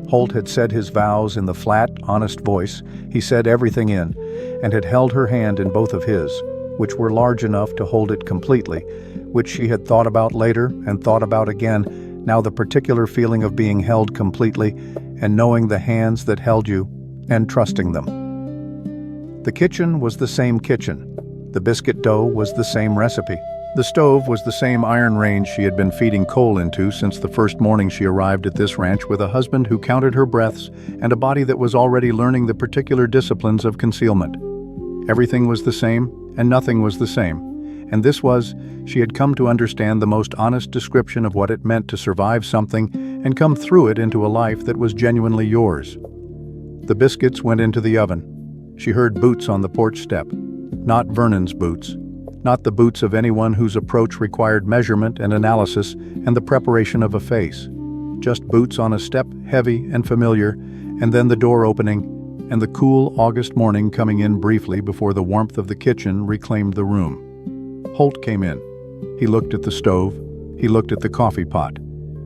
Holt had said his vows in the flat, honest voice he said everything in, and had held her hand in both of his, which were large enough to hold it completely, which she had thought about later and thought about again, now the particular feeling of being held completely and knowing the hands that held you and trusting them. The kitchen was the same kitchen. The biscuit dough was the same recipe. The stove was the same iron range she had been feeding coal into since the first morning she arrived at this ranch, with a husband who counted her breaths and a body that was already learning the particular disciplines of concealment. Everything was the same, and nothing was the same. And this was, she had come to understand, the most honest description of what it meant to survive something and come through it into a life that was genuinely yours. The biscuits went into the oven. She heard boots on the porch step. Not Vernon's boots. Not the boots of anyone whose approach required measurement and analysis and the preparation of a face. Just boots on a step, heavy and familiar, and then the door opening, and the cool August morning coming in briefly before the warmth of the kitchen reclaimed the room. Holt came in. He looked at the stove. He looked at the coffee pot.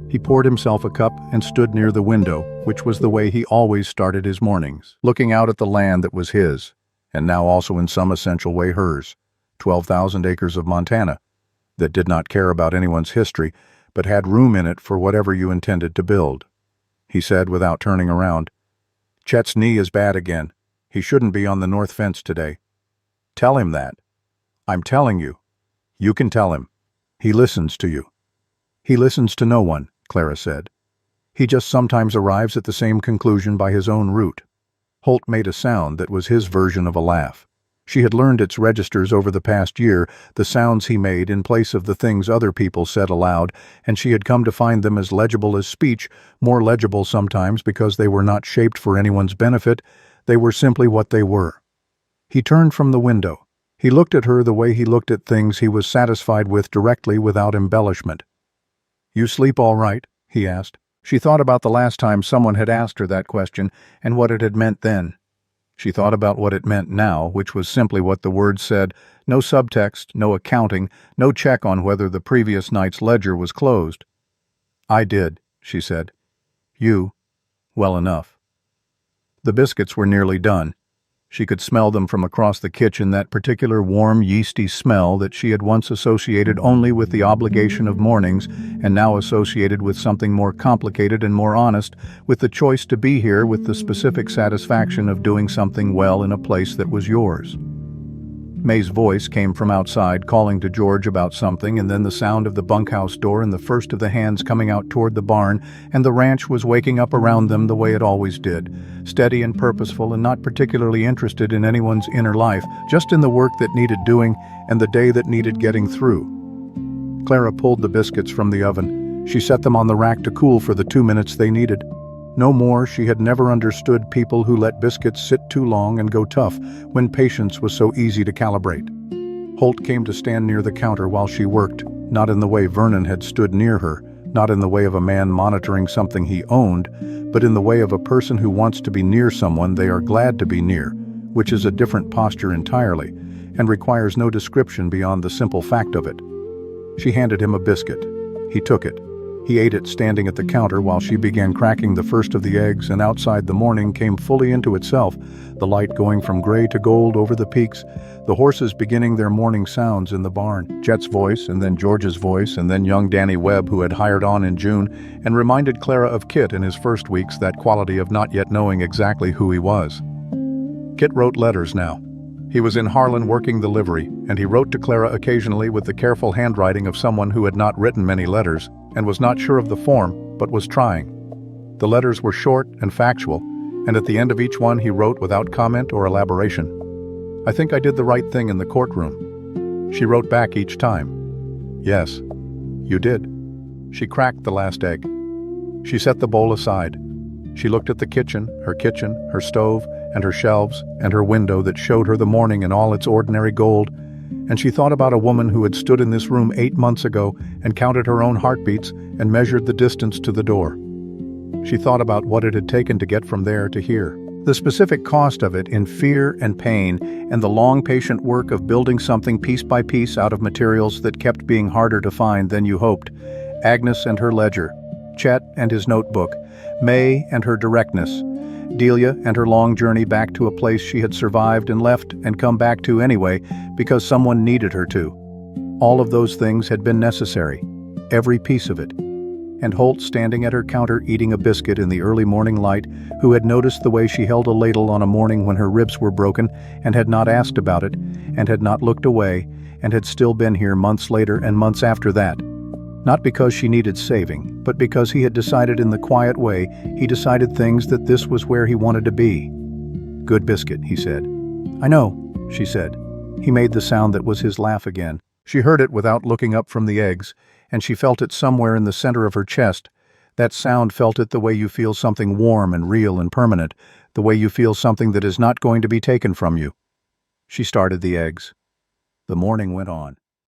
He poured himself a cup and stood near the window, which was the way he always started his mornings, looking out at the land that was his, and now also in some essential way hers, 12,000 acres of Montana, that did not care about anyone's history, but had room in it for whatever you intended to build. He said without turning around, "Chet's knee is bad again. He shouldn't be on the north fence today. Tell him that. I'm telling you. You can tell him. He listens to you." "He listens to no one," Clara said. He just sometimes arrives at the same conclusion by his own route. Holt made a sound that was his version of a laugh. She had learned its registers over the past year, the sounds he made in place of the things other people said aloud, and she had come to find them as legible as speech, more legible sometimes because they were not shaped for anyone's benefit, they were simply what they were. He turned from the window. He looked at her the way he looked at things he was satisfied with directly without embellishment. "You sleep all right?" he asked. She thought about the last time someone had asked her that question and what it had meant then. She thought about what it meant now, which was simply what the words said, no subtext, no accounting, no check on whether the previous night's ledger was closed. "I did," she said. "You, well enough." The biscuits were nearly done. She could smell them from across the kitchen, that particular warm, yeasty smell that she had once associated only with the obligation of mornings and now associated with something more complicated and more honest, with the choice to be here, with the specific satisfaction of doing something well in a place that was yours. May's voice came from outside, calling to George about something, and then the sound of the bunkhouse door and the first of the hands coming out toward the barn, and the ranch was waking up around them the way it always did, steady and purposeful and not particularly interested in anyone's inner life, just in the work that needed doing and the day that needed getting through. Clara pulled the biscuits from the oven. She set them on the rack to cool for the 2 minutes they needed. No more, she had never understood people who let biscuits sit too long and go tough when patience was so easy to calibrate. Holt came to stand near the counter while she worked, not in the way Vernon had stood near her, not in the way of a man monitoring something he owned, but in the way of a person who wants to be near someone they are glad to be near, which is a different posture entirely, and requires no description beyond the simple fact of it. She handed him a biscuit. He took it. He ate it standing at the counter while she began cracking the first of the eggs, and outside the morning came fully into itself, the light going from gray to gold over the peaks, the horses beginning their morning sounds in the barn, Jet's voice, and then George's voice, and then young Danny Webb, who had hired on in June, and reminded Clara of Kit in his first weeks, that quality of not yet knowing exactly who he was. Kit wrote letters now. He was in Harlan working the livery, and he wrote to Clara occasionally with the careful handwriting of someone who had not written many letters, and was not sure of the form, but was trying. The letters were short and factual, and at the end of each one he wrote without comment or elaboration, "I think I did the right thing in the courtroom." She wrote back each time, "Yes, you did." She cracked the last egg. She set the bowl aside. She looked at the kitchen, her stove, and her shelves, and her window that showed her the morning in all its ordinary gold, and she thought about a woman who had stood in this room 8 months ago and counted her own heartbeats and measured the distance to the door. She thought about what it had taken to get from there to here, the specific cost of it in fear and pain, and the long, patient work of building something piece by piece out of materials that kept being harder to find than you hoped. Agnes and her ledger, Chet and his notebook, May and her directness, Delia and her long journey back to a place she had survived and left and come back to anyway because someone needed her to. All of those things had been necessary, every piece of it. And Holt, standing at her counter eating a biscuit in the early morning light, who had noticed the way she held a ladle on a morning when her ribs were broken and had not asked about it and had not looked away and had still been here months later and months after that. Not because she needed saving, but because he had decided in the quiet way, he decided things that this was where he wanted to be. "Good biscuit," he said. "I know," she said. He made the sound that was his laugh again. She heard it without looking up from the eggs, and she felt it somewhere in the center of her chest. That sound felt it the way you feel something warm and real and permanent, the way you feel something that is not going to be taken from you. She started the eggs. The morning went on.